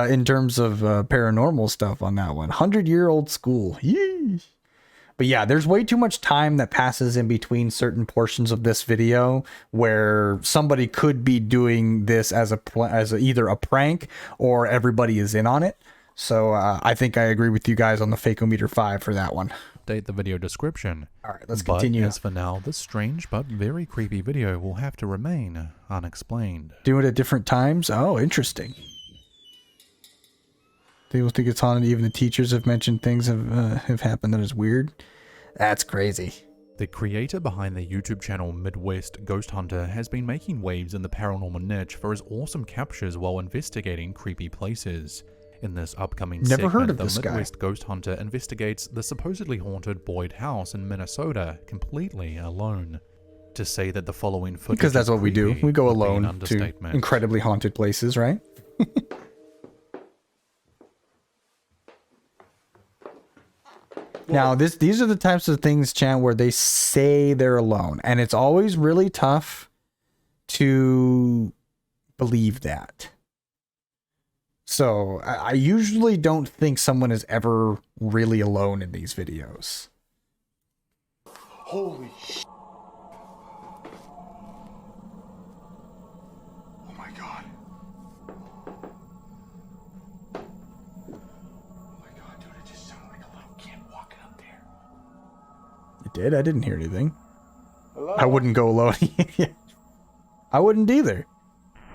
in terms of paranormal stuff on that one. 100-year-old school. Yeesh. But yeah, there's way too much time that passes in between certain portions of this video where somebody could be doing this as either a prank or everybody is in on it. So I think I agree with you guys on the Fakeometer 5 for that one. Update the video description. All right, let's continue. As for now, this strange but very creepy video will have to remain unexplained. Do it at different times? Oh, interesting. People think it's haunted. Even the teachers have mentioned things have happened that is weird. That's crazy. The creator behind the YouTube channel Midwest Ghost Hunter has been making waves in the paranormal niche for his awesome captures while investigating creepy places. In this upcoming Never heard of the this Midwest guy. Ghost Hunter investigates the supposedly haunted Boyd house in Minnesota completely alone. To say that the following footage Because that's is what we do. creepy We go would be an alone to understatement. incredibly haunted places, right? Now, these are the types of things, Chan, where they say they're alone. And it's always really tough to believe that. So, I usually don't think someone is ever really alone in these videos. Holy sh! Oh my god. Oh my god, dude, it just sounded like a little kid walking up there. It did? I didn't hear anything. Hello? I wouldn't go alone. I wouldn't either.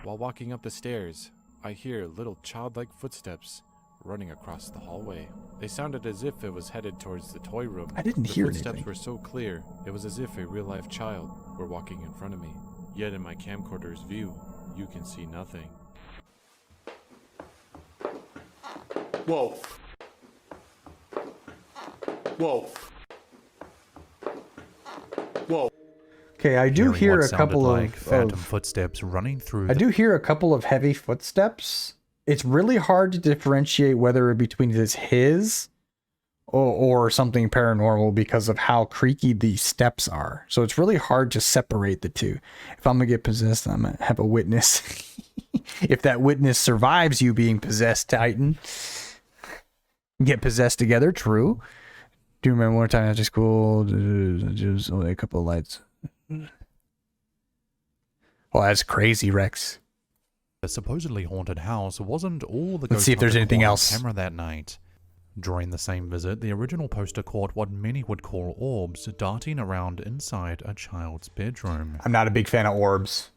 While walking up the stairs, I hear little childlike footsteps running across the hallway. They sounded as if it was headed towards the toy room. I didn't the hear footsteps anything. were so clear, it was as if a real-life child were walking in front of me. Yet in my camcorder's view, you can see nothing. Whoa. Whoa. Whoa. Okay, I do Hearing hear what a sounded couple like of phantom footsteps running through. I do hear a couple of heavy footsteps. It's really hard to differentiate whether between it's his or something paranormal because of how creaky these steps are. So it's really hard to separate the two. If I'm gonna get possessed, I'm gonna have a witness. If that witness survives you being possessed, Titan, get possessed together. True. Do you remember one time after school? Just only a couple of lights. Well, that's crazy, Rex. The supposedly haunted house wasn't all the Let's Ghost see if there's Hunter anything caught on else. camera that night. During the same visit, the original poster caught what many would call orbs darting around inside a child's bedroom. I'm not a big fan of orbs.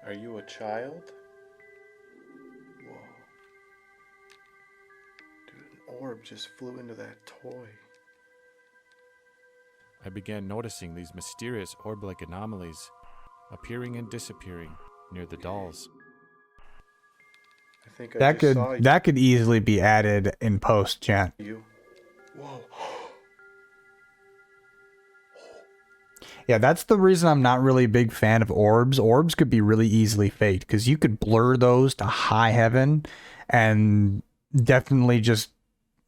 Are you a child? Whoa. Dude, an orb just flew into that toy. I began noticing these mysterious orb-like anomalies appearing and disappearing near the dolls. I think I That just saw could easily be added in post, chat. you. Whoa. Yeah, that's the reason I'm not really a big fan of orbs. Orbs could be really easily faked because you could blur those to high heaven and definitely just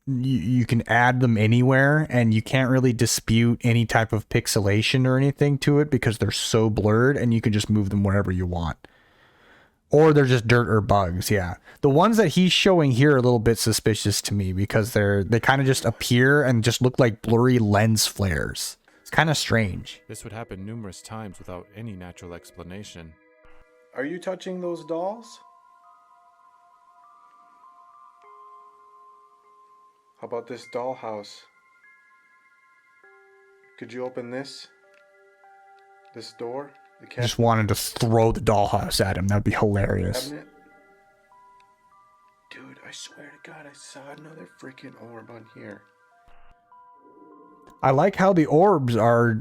you can add them anywhere, and you can't really dispute any type of pixelation or anything to it because they're so blurred, and you can just move them wherever you want. Or they're just dirt or bugs, yeah. The ones that he's showing here are a little bit suspicious to me because they kind of just appear and just look like blurry lens flares. It's kind of strange. This would happen numerous times without any natural explanation. Are you touching those dolls? How about this dollhouse? Could you open this? This door? The I just wanted to throw the dollhouse at him. That'd be hilarious. cabinet? Dude, I swear to God, I saw another freaking orb on here. I like how the orbs are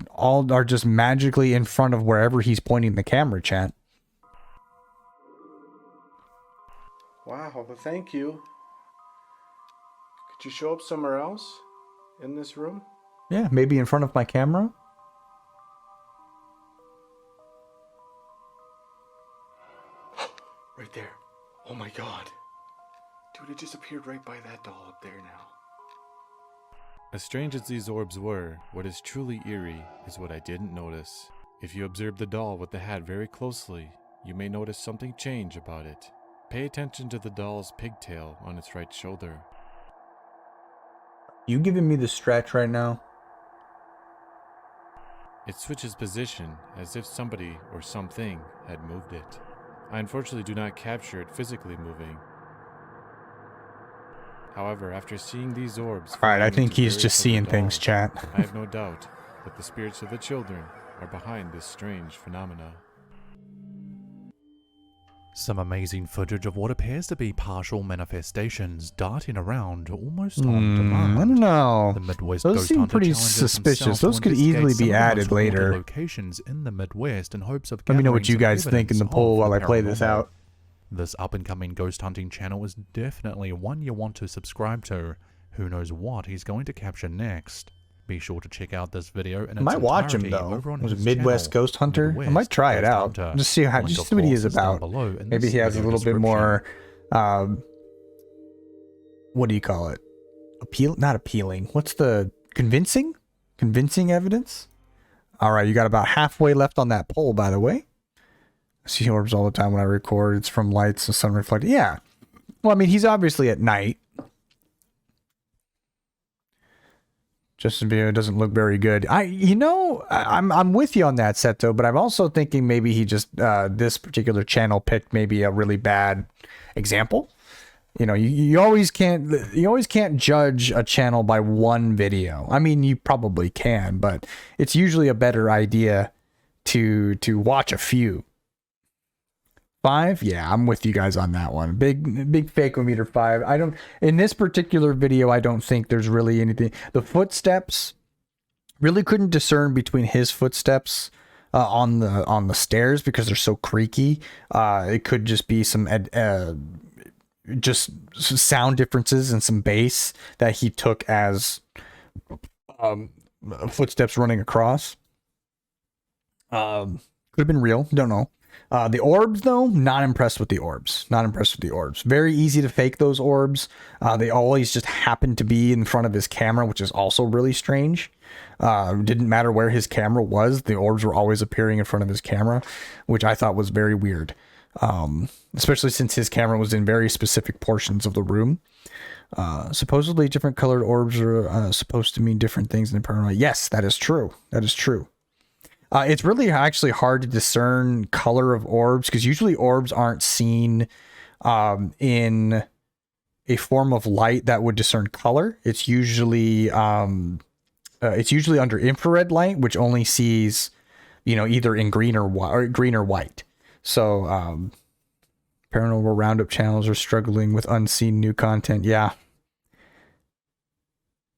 just magically in front of wherever he's pointing the camera, chat. Wow, well, thank you. Could you show up somewhere else? In this room? Yeah, maybe in front of my camera. Right there. Oh my God. Dude, it just appeared right by that doll up there now. As strange as these orbs were, what is truly eerie is what I didn't notice. If you observe the doll with the hat very closely, you may notice something change about it. Pay attention to the doll's pigtail on its right shoulder. You giving me the stretch right now? It switches position as if somebody or something had moved it. I unfortunately do not capture it physically moving. However, after seeing these orbs... Alright, I falling think into he's various just other seeing things, dolls, chat. I have no doubt that the spirits of the children are behind this strange phenomena. Some amazing footage of what appears to be partial manifestations darting around almost on demand. I don't know. The Midwest Those Ghost seem Hunter pretty challenges suspicious. himself Those to could investigate easily some be of the added most haunted later. locations in the Midwest in hopes of Let me know what gathering you some guys think in the evidence poll of while I the play this paranormal. out. This up-and-coming ghost hunting channel is definitely one you want to subscribe to. Who knows what he's going to capture next? Be sure to check out this video in its I might watch him entirety though. over on Was it his Midwest channel, Ghost Hunter? I Midwest might try it Ghost out. Hunter. Just see how, Link, just of see what he course, is is down about. below in Maybe this he has a video little bit description. more. What do you call it? Not appealing. What's the convincing? Convincing evidence. All right, you got about halfway left on that poll, by the way. I see orbs all the time when I record. It's from lights and sun reflected. Yeah. Well, I mean, he's obviously at night. Justin Bieber doesn't look very good. I'm with you on that, Seto, but I'm also thinking maybe he just this particular channel picked maybe a really bad example. You know, you always can't judge a channel by one video. I mean, you probably can, but it's usually a better idea to watch a few. 5? Yeah, I'm with you guys on that one. Big fakeometer 5. In this particular video, I don't think there's really anything. The footsteps, really couldn't discern between his footsteps on the stairs because they're so creaky. It could just be some just sound differences and some bass that he took as footsteps running across. Could have been real. Don't know. The orbs, though, not impressed with the orbs. Not impressed with the orbs. Very easy to fake those orbs. They always just happen to be in front of his camera, which is also really strange. Didn't matter where his camera was. The orbs were always appearing in front of his camera, which I thought was very weird. Especially since his camera was in very specific portions of the room. Supposedly different colored orbs are supposed to mean different things in the paranormal. Yes, that is true. That is true. It's really actually hard to discern color of orbs because usually orbs aren't seen in a form of light that would discern color. It's usually under infrared light, which only sees, either in green or white. So paranormal roundup channels are struggling with unseen new content. Yeah.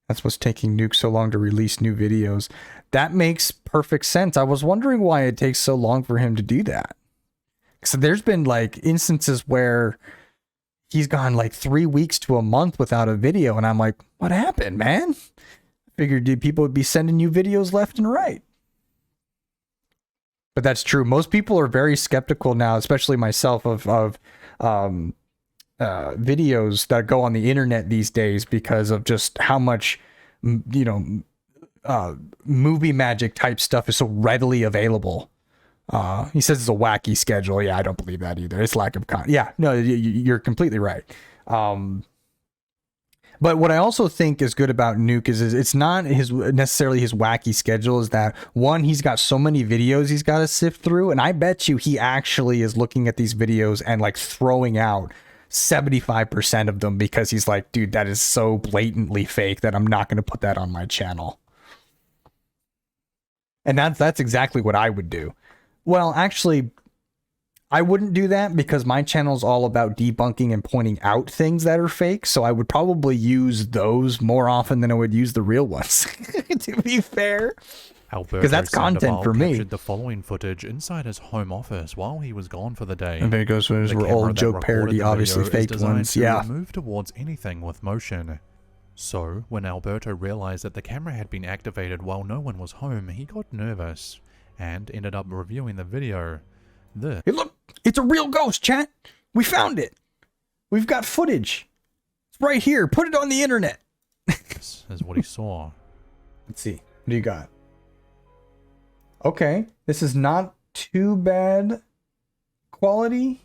That's what's taking Nuke so long to release new videos. That makes perfect sense. I was wondering why it takes so long for him to do that. So there's been like instances where he's gone like 3 weeks to a month without a video. And I'm like, what happened, man? I figured people would be sending you videos left and right. But that's true. Most people are very skeptical now, especially myself, of videos that go on the internet these days because of just how much, you know, movie magic type stuff is so readily available. He says it's a wacky schedule. Yeah, I don't believe that either. It's lack of yeah, no, you're completely right. But what I also think is good about Nuke is it's not necessarily his wacky schedule. Is that one, he's got so many videos he's got to sift through, and I bet you he actually is looking at these videos and like throwing out 75% of them because he's like, dude, that is so blatantly fake that I'm not going to put that on my channel. And that's exactly what I would do. Well, actually, I wouldn't do that because my channel is all about debunking and pointing out things that are fake. So I would probably use those more often than I would use the real ones, to be fair. Because that's content for me. Captured the following footage inside his home office while he was gone for the day. And there goes were old joke parody, obviously faked ones. Yeah. Move towards anything with motion. So when Alberto realized that the camera had been activated while no one was home, he got nervous and ended up reviewing the video. Hey, look, it's a real ghost, chat. We found it. We've got footage. It's right here. Put it on the internet. This is what he saw. Let's see. What do you got? Okay, this is not too bad quality.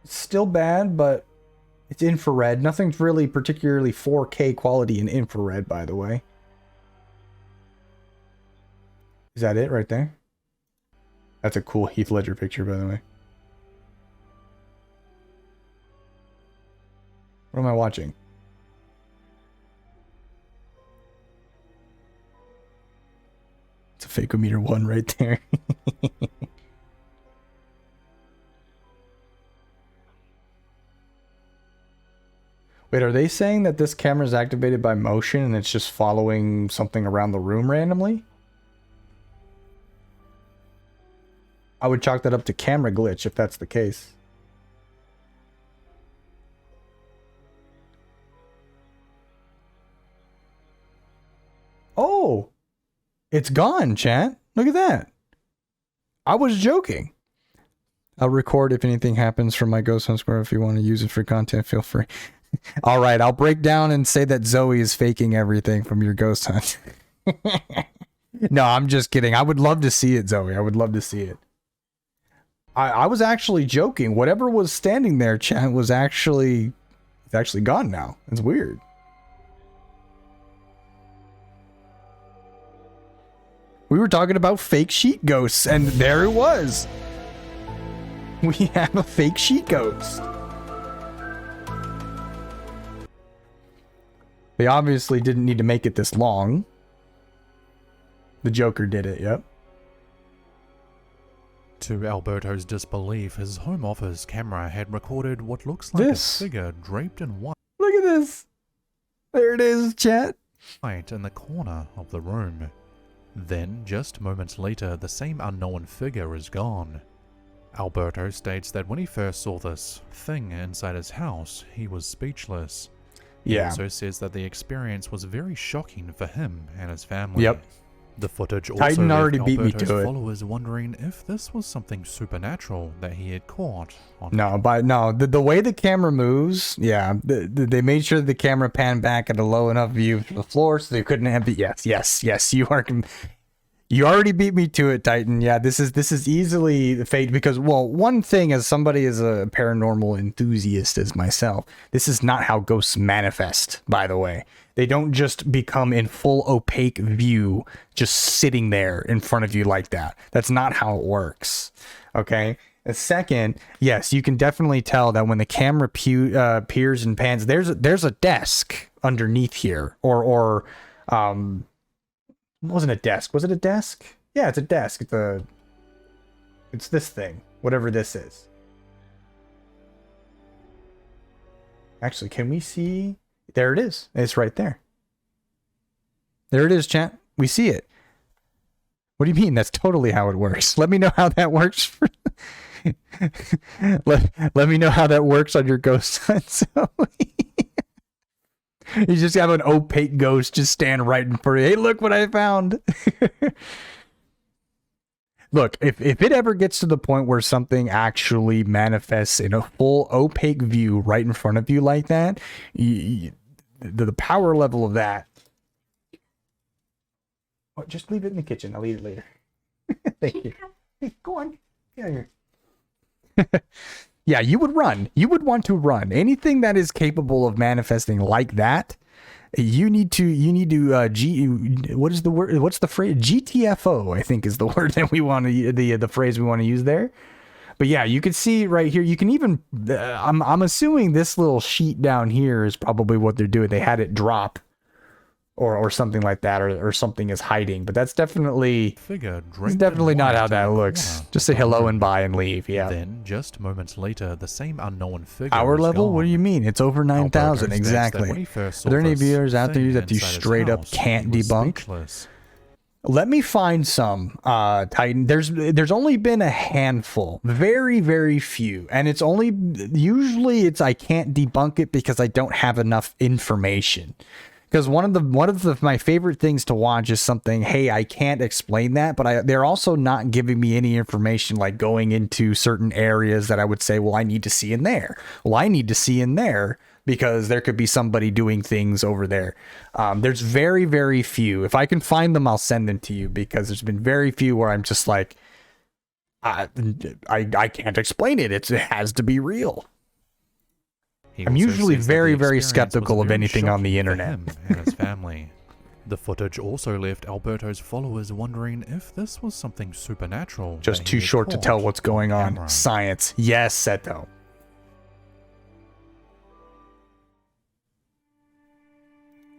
It's still bad, but it's infrared. Nothing's really particularly 4K quality in infrared, by the way. Is that it right there? That's a cool Heath Ledger picture, by the way. What am I watching? It's a Fakeometer 1 right there. Wait, are they saying that this camera is activated by motion and it's just following something around the room randomly? I would chalk that up to camera glitch if that's the case. Oh, it's gone, chat. Look at that. I was joking. I'll record if anything happens from my Ghost Hunt Squirrel. If you want to use it for content, feel free. All right, I'll break down and say that Zoe is faking everything from your ghost hunt. No, I'm just kidding. I would love to see it, Zoe. I would love to see it. I was actually joking. Whatever was standing there, chat, was actually... It's actually gone now. It's weird. We were talking about fake sheet ghosts, and there it was. We have a fake sheet ghost. They obviously didn't need to make it this long. The Joker did it, yep. To Alberto's disbelief, his home office camera had recorded what looks like a figure draped in white. Look at this. There it is, chat. Right in the corner of the room. Then, just moments later, the same unknown figure is gone. Alberto states that when he first saw this thing inside his house, he was speechless. He also says that the experience was very shocking for him and his family. Yep. The footage also Titan already left beat me Alberto's to it. followers wondering if this was something supernatural that he had caught on. No, but no, the way the camera moves, yeah, they made sure the camera panned back at a low enough view of the floor so they couldn't have yes, you already beat me to it, Titan. Yeah, this is easily fake because, well, one thing, as somebody as a paranormal enthusiast as myself, this is not how ghosts manifest, by the way. They don't just become in full opaque view, just sitting there in front of you like that. That's not how it works. Okay. And second, yes, you can definitely tell that when the camera peers and pans, there's a desk underneath here, or it wasn't a desk. Was it a desk? Yeah, it's a desk. It's this thing, whatever this is. Actually, can we see? There it is. It's right there. There it is, chat. We see it. What do you mean? That's totally how it works. Let me know how that works. Let me know how that works on your ghost hunt, Zoe. You just have an opaque ghost just stand right in front of you. Hey, look what I found. Look, if it ever gets to the point where something actually manifests in a full opaque view right in front of you like that, the power level of that. Oh, just leave it in the kitchen. I'll eat it later. Thank you. Hey, go on. Get out of here. Yeah, you would run. You would want to run. Anything that is capable of manifesting like that, you need to what is the word? What's the phrase? GTFO, I think, is the word that we want to the phrase we want to use there. But yeah, you can see right here. You can even I'm assuming this little sheet down here is probably what they're doing. They had it drop or something like that, or something is hiding. But that's definitely it's definitely not how that looks. Just say hello and bye and leave. Yeah. Then, just moments later, the same unknown figure. Power level? Gone. What do you mean? It's over 9,000 exactly. Are there any viewers out there that you straight up can't debunk? Speechless. Let me find some, Titan. There's only been a handful, very, very few, and it's only usually I can't debunk it because I don't have enough information. Because one of my favorite things to watch is something, hey, I can't explain that, but they're also not giving me any information, like going into certain areas that I would say, well, I need to see in there. Well, I need to see in there because there could be somebody doing things over there. There's very, very few. If I can find them, I'll send them to you, because there's been very few where I'm just like, I can't explain it. It has to be real. I'm usually very, very skeptical of anything on the internet. Him and his family. The footage also left Alberto's followers wondering if this was something supernatural. Just too short to tell what's going on. Camera. Science. Yes, Seto.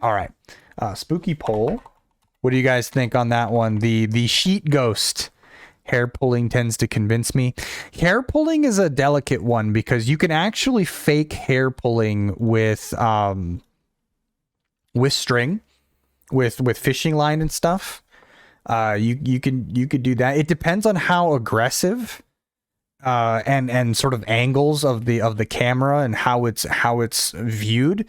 All right. Spooky poll. What do you guys think on that one? The sheet ghost. Hair pulling tends to convince me. Hair pulling is a delicate one because you can actually fake hair pulling with string, with fishing line and stuff. You could do that. It depends on how aggressive and sort of angles of the camera and how it's viewed.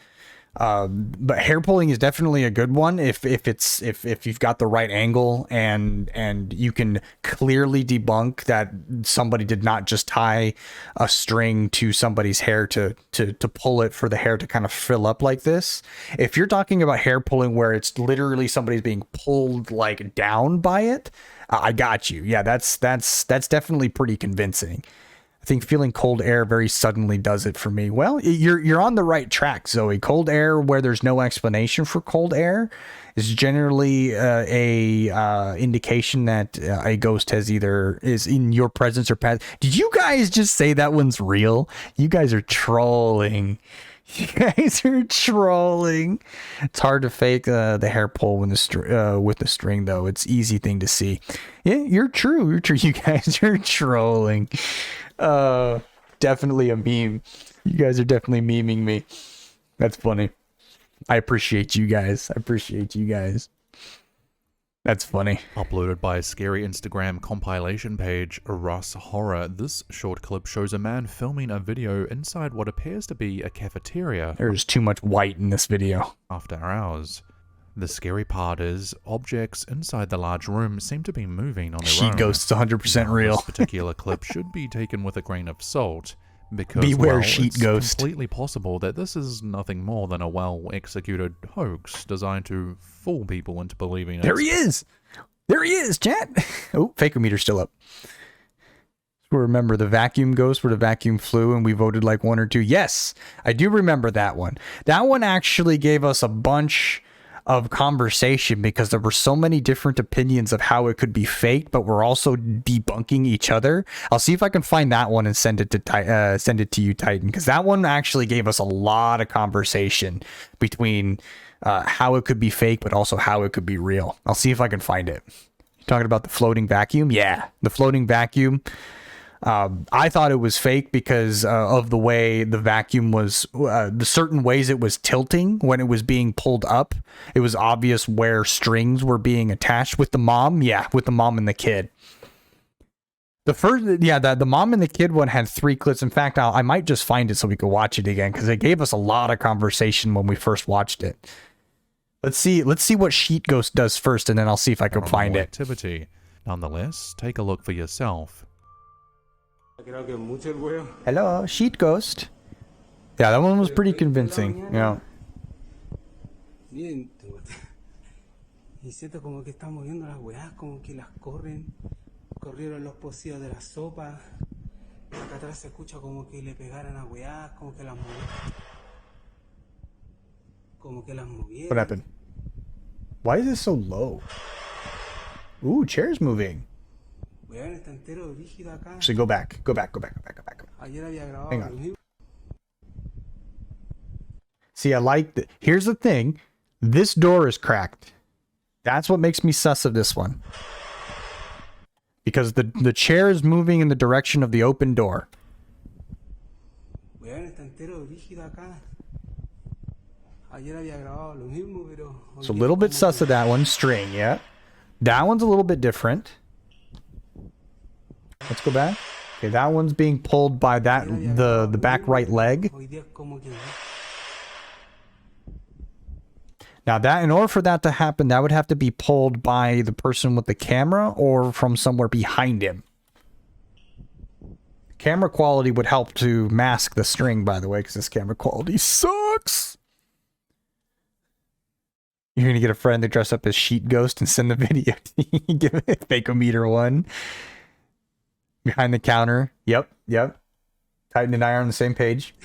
But hair pulling is definitely a good one if you've got the right angle and you can clearly debunk that somebody did not just tie a string to somebody's hair to pull it for the hair to kind of fill up like this. If you're talking about hair pulling where it's literally somebody's being pulled like down by it, I got you. Yeah, that's definitely pretty convincing. I think feeling cold air very suddenly does it for me. Well, you're on the right track, Zoe. Cold air where there's no explanation for cold air is generally a indication that a ghost is in your presence or past. Did you guys just say that one's real? You guys are trolling. You guys are trolling. It's hard to fake the hair pull with the string, though. It's easy thing to see. Yeah, you're true. You're true. You guys are trolling. Definitely a meme. You guys are definitely memeing me. That's funny. I appreciate you guys. That's funny. Uploaded by a scary Instagram compilation page, Russ Horror, this short clip shows a man filming a video inside what appears to be a cafeteria. There's too much white in this video. After hours. The scary part is, objects inside the large room seem to be moving on their own. Sheet ghost's 100% real. This particular clip should be taken with a grain of salt, because beware sheet ghost. It's completely possible that this is nothing more than a well-executed hoax designed to fool people into believing There he is! There he is, chat! Oh, faker meter's still up. Remember the vacuum ghost where the vacuum flew and we voted like 1 or 2? Yes, I do remember that one. That one actually gave us a bunch of conversation because there were so many different opinions of how it could be faked, but we're also debunking each other. I'll see if I can find that one and send it to you, Titan, because that one actually gave us a lot of conversation between how it could be fake, but also how it could be real. I'll see if I can find it. You talking about the floating vacuum? Yeah, the floating vacuum. I thought it was fake because of the way the vacuum was, the certain ways it was tilting when it was being pulled up. It was obvious where strings were being attached with the mom. Yeah, with the mom and the kid. The mom and the kid one had 3 clips. In fact, I might just find it so we could watch it again because it gave us a lot of conversation when we first watched it. Let's see what Sheet Ghost does first, and then I'll see if I can find it. Activity. Nonetheless, take a look for yourself. Hello, sheet ghost. Yeah, that one was pretty convincing. Yeah. Y siento como que están moviendo las weas, como que las corren. Corrieron los pocillos de la sopa. Acá atrás se escucha como que le pegaran a weas, como que las movieron. Como que las movieron. What happened? Why is this so low? Ooh, chair's moving. Weón, está entero rígido acá. So go back. Go back. Ayer había grabado. Hang on. See, I like that. Here's the thing. This door is cracked. That's what makes me sus of this one. Because the chair is moving in the direction of the open door. Weón, está entero rígido acá. Ayer había grabado lo mismo, pero... It's a little bit sus of that one. String, yeah. That one's a little bit different. Let's go back. Okay, that one's being pulled by that the back right leg. Now that, in order for that to happen, that would have to be pulled by the person with the camera or from somewhere behind him. Camera quality would help to mask the string, by the way, because this camera quality sucks. You're gonna get a friend to dress up as Sheet Ghost and send the video to you. Give it Fake-O-Meter 1. Behind the counter. Yep. Titan and I are on the same page.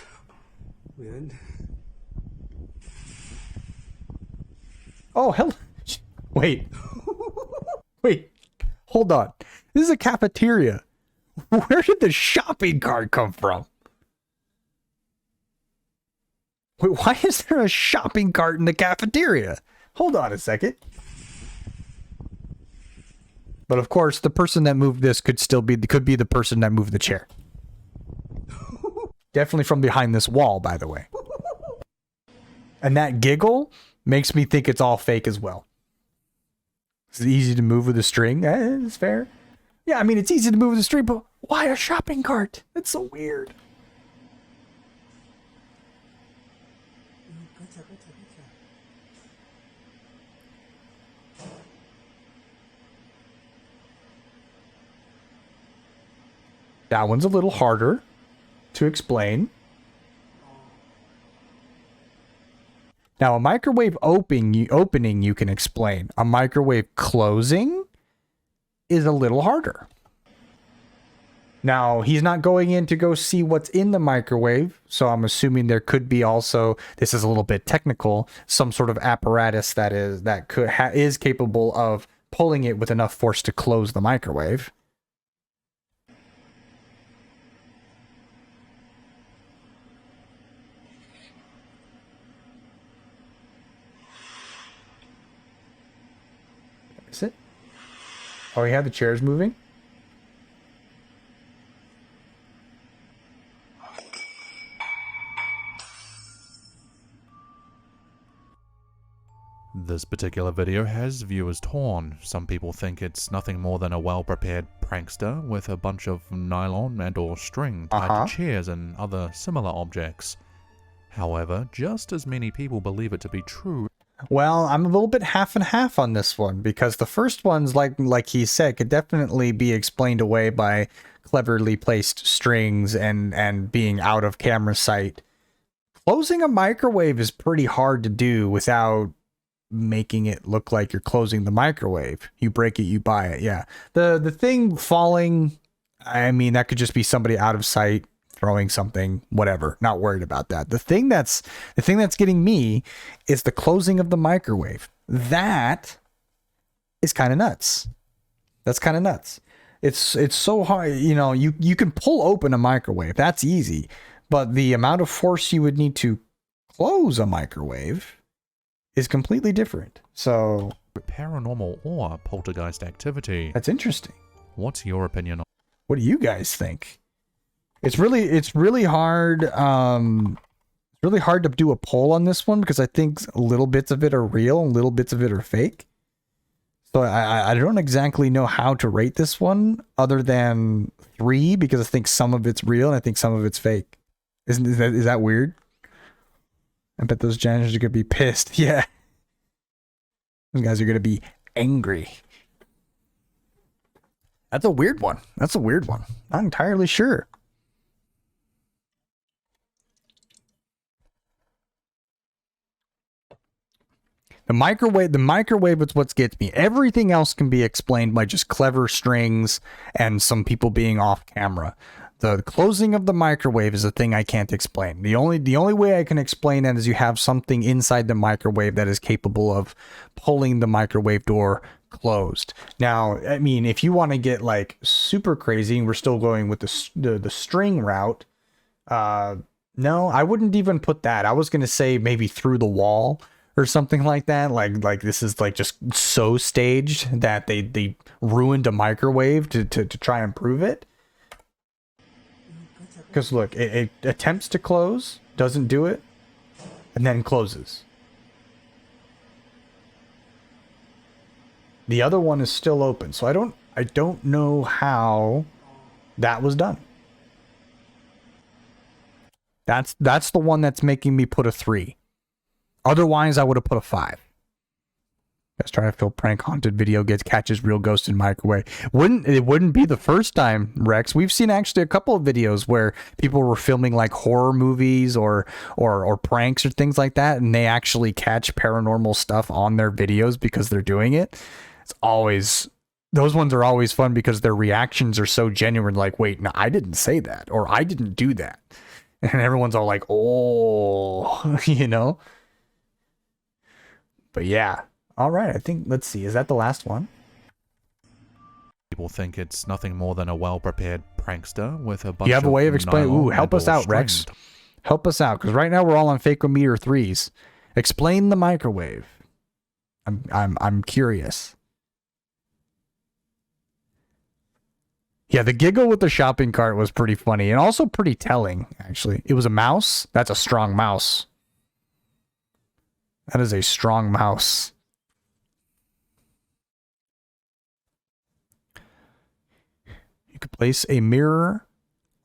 Weird. Oh, hell. Wait. Hold on. This is a cafeteria. Where did the shopping cart come from? Wait, why is there a shopping cart in the cafeteria? Hold on a second. But of course, the person that moved this could be the person that moved the chair. Definitely from behind this wall, by the way. And that giggle makes me think it's all fake as well. It's easy to move with a string. It's fair. Yeah, I mean, it's easy to move with a string, but why a shopping cart? That's so weird. That one's a little harder to explain. Now, a microwave opening you can explain. A microwave closing is a little harder. Now, he's not going in to go see what's in the microwave, so I'm assuming there could be also, this is a little bit technical, some sort of apparatus that is capable of pulling it with enough force to close the microwave. Is it? Oh, yeah, the chair's moving? This particular video has viewers torn. Some people think it's nothing more than a well-prepared prankster with a bunch of nylon and or string tied to chairs and other similar objects. However, just as many people believe it to be true. Well, I'm a little bit half and half on this one, because the first one's, like he said, could definitely be explained away by cleverly placed strings and being out of camera sight. Closing a microwave is pretty hard to do without making it look like you're closing the microwave. You break it, you buy it. Yeah. The thing falling, I mean, that could just be somebody out of sight throwing something, whatever. Not worried about that. The thing that's getting me is the closing of the microwave. That is kind of nuts. That's kind of nuts. It's so hard, you know, you can pull open a microwave. That's easy. But the amount of force you would need to close a microwave is completely different. So Paranormal or poltergeist activity. That's interesting. What's your opinion on? What do you guys think? It's really hard. It's really hard to do a poll on this one because I think little bits of it are real and little bits of it are fake. So I don't exactly know how to rate this one other than 3 because I think some of it's real and I think some of it's fake. Is that weird? I bet those janitors are gonna be pissed. Yeah, those guys are gonna be angry. That's a weird one. That's a weird one. Not entirely sure. The microwave is what gets me. Everything else can be explained by just clever strings and some people being off camera. The closing of the microwave is a thing I can't explain. The only way I can explain it is you have something inside the microwave that is capable of pulling the microwave door closed. Now, I mean, if you want to get like super crazy, and we're still going with the string route, no, I wouldn't even put that. I was gonna say maybe through the wall or something like that. Like this is like just so staged that they ruined a microwave to try and prove it. Because look, it attempts to close, doesn't do it, and then closes. The other one is still open, so I don't know how that was done. That's the one that's making me put a 3. Otherwise, I would have put a 5. Let's try to fill prank haunted video catches real ghost in microwave. It wouldn't be the first time, Rex. We've seen actually a couple of videos where people were filming like horror movies or pranks or things like that, and they actually catch paranormal stuff on their videos because they're doing it. Those ones are always fun because their reactions are so genuine. Like, wait, no, I didn't say that, or I didn't do that, and everyone's all like, oh, you know. But yeah. All right, I think, let's see, is that the last one? People think it's nothing more than a well-prepared prankster with a bunch You have a way of explaining. Ooh, help us out, string. Rex. Help us out, because right now we're all on Fakeometer 3s. Explain the microwave. I'm curious. Yeah, the giggle with the shopping cart was pretty funny and also pretty telling, actually. It was a mouse. That's a strong mouse. That is a strong mouse. You could place a mirror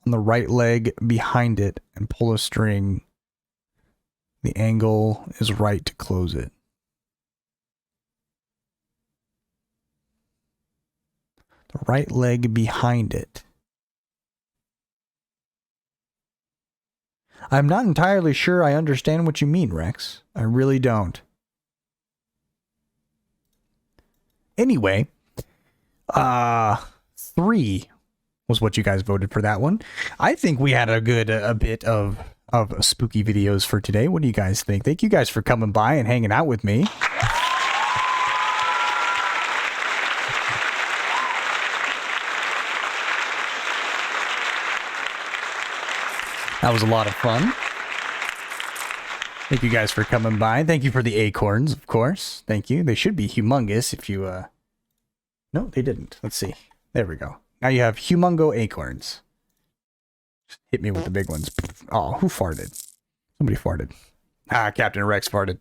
on the right leg behind it and pull a string. The angle is right to close it. The right leg behind it. I'm not entirely sure I understand what you mean, Rex. I really don't. Anyway, 3 was what you guys voted for that one. I think we had a bit of spooky videos for today. What do you guys think? Thank you guys for coming by and hanging out with me. That was a lot of fun. Thank you guys for coming by. Thank you for the acorns, of course. Thank you. They should be humongous if you, No, they didn't. Let's see. There we go. Now you have humongo acorns. Hit me with the big ones. Oh, who farted? Somebody farted. Captain Rex farted.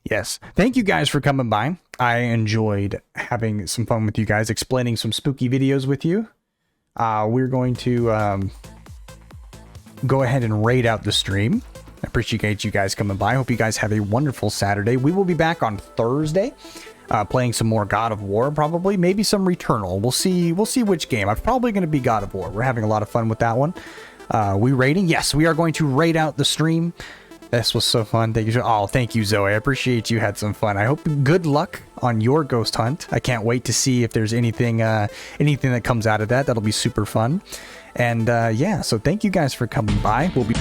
Yes. Thank you guys for coming by. I enjoyed having some fun with you guys, explaining some spooky videos with you. We're going to go ahead and raid out the stream. I appreciate you guys coming by. Hope you guys have a wonderful Saturday. We will be back on Thursday, playing some more God of War, probably. Maybe some Returnal. We'll see which game. I'm probably going to be God of War. We're having a lot of fun with that one. We raiding? Yes, we are going to raid out the stream. This was so fun. Thank you. Oh, thank you, Zoe. I appreciate you had some fun. I hope good luck on your ghost hunt. I can't wait to see if there's anything that comes out of that. That'll be super fun. And yeah, so thank you guys for coming by. We'll be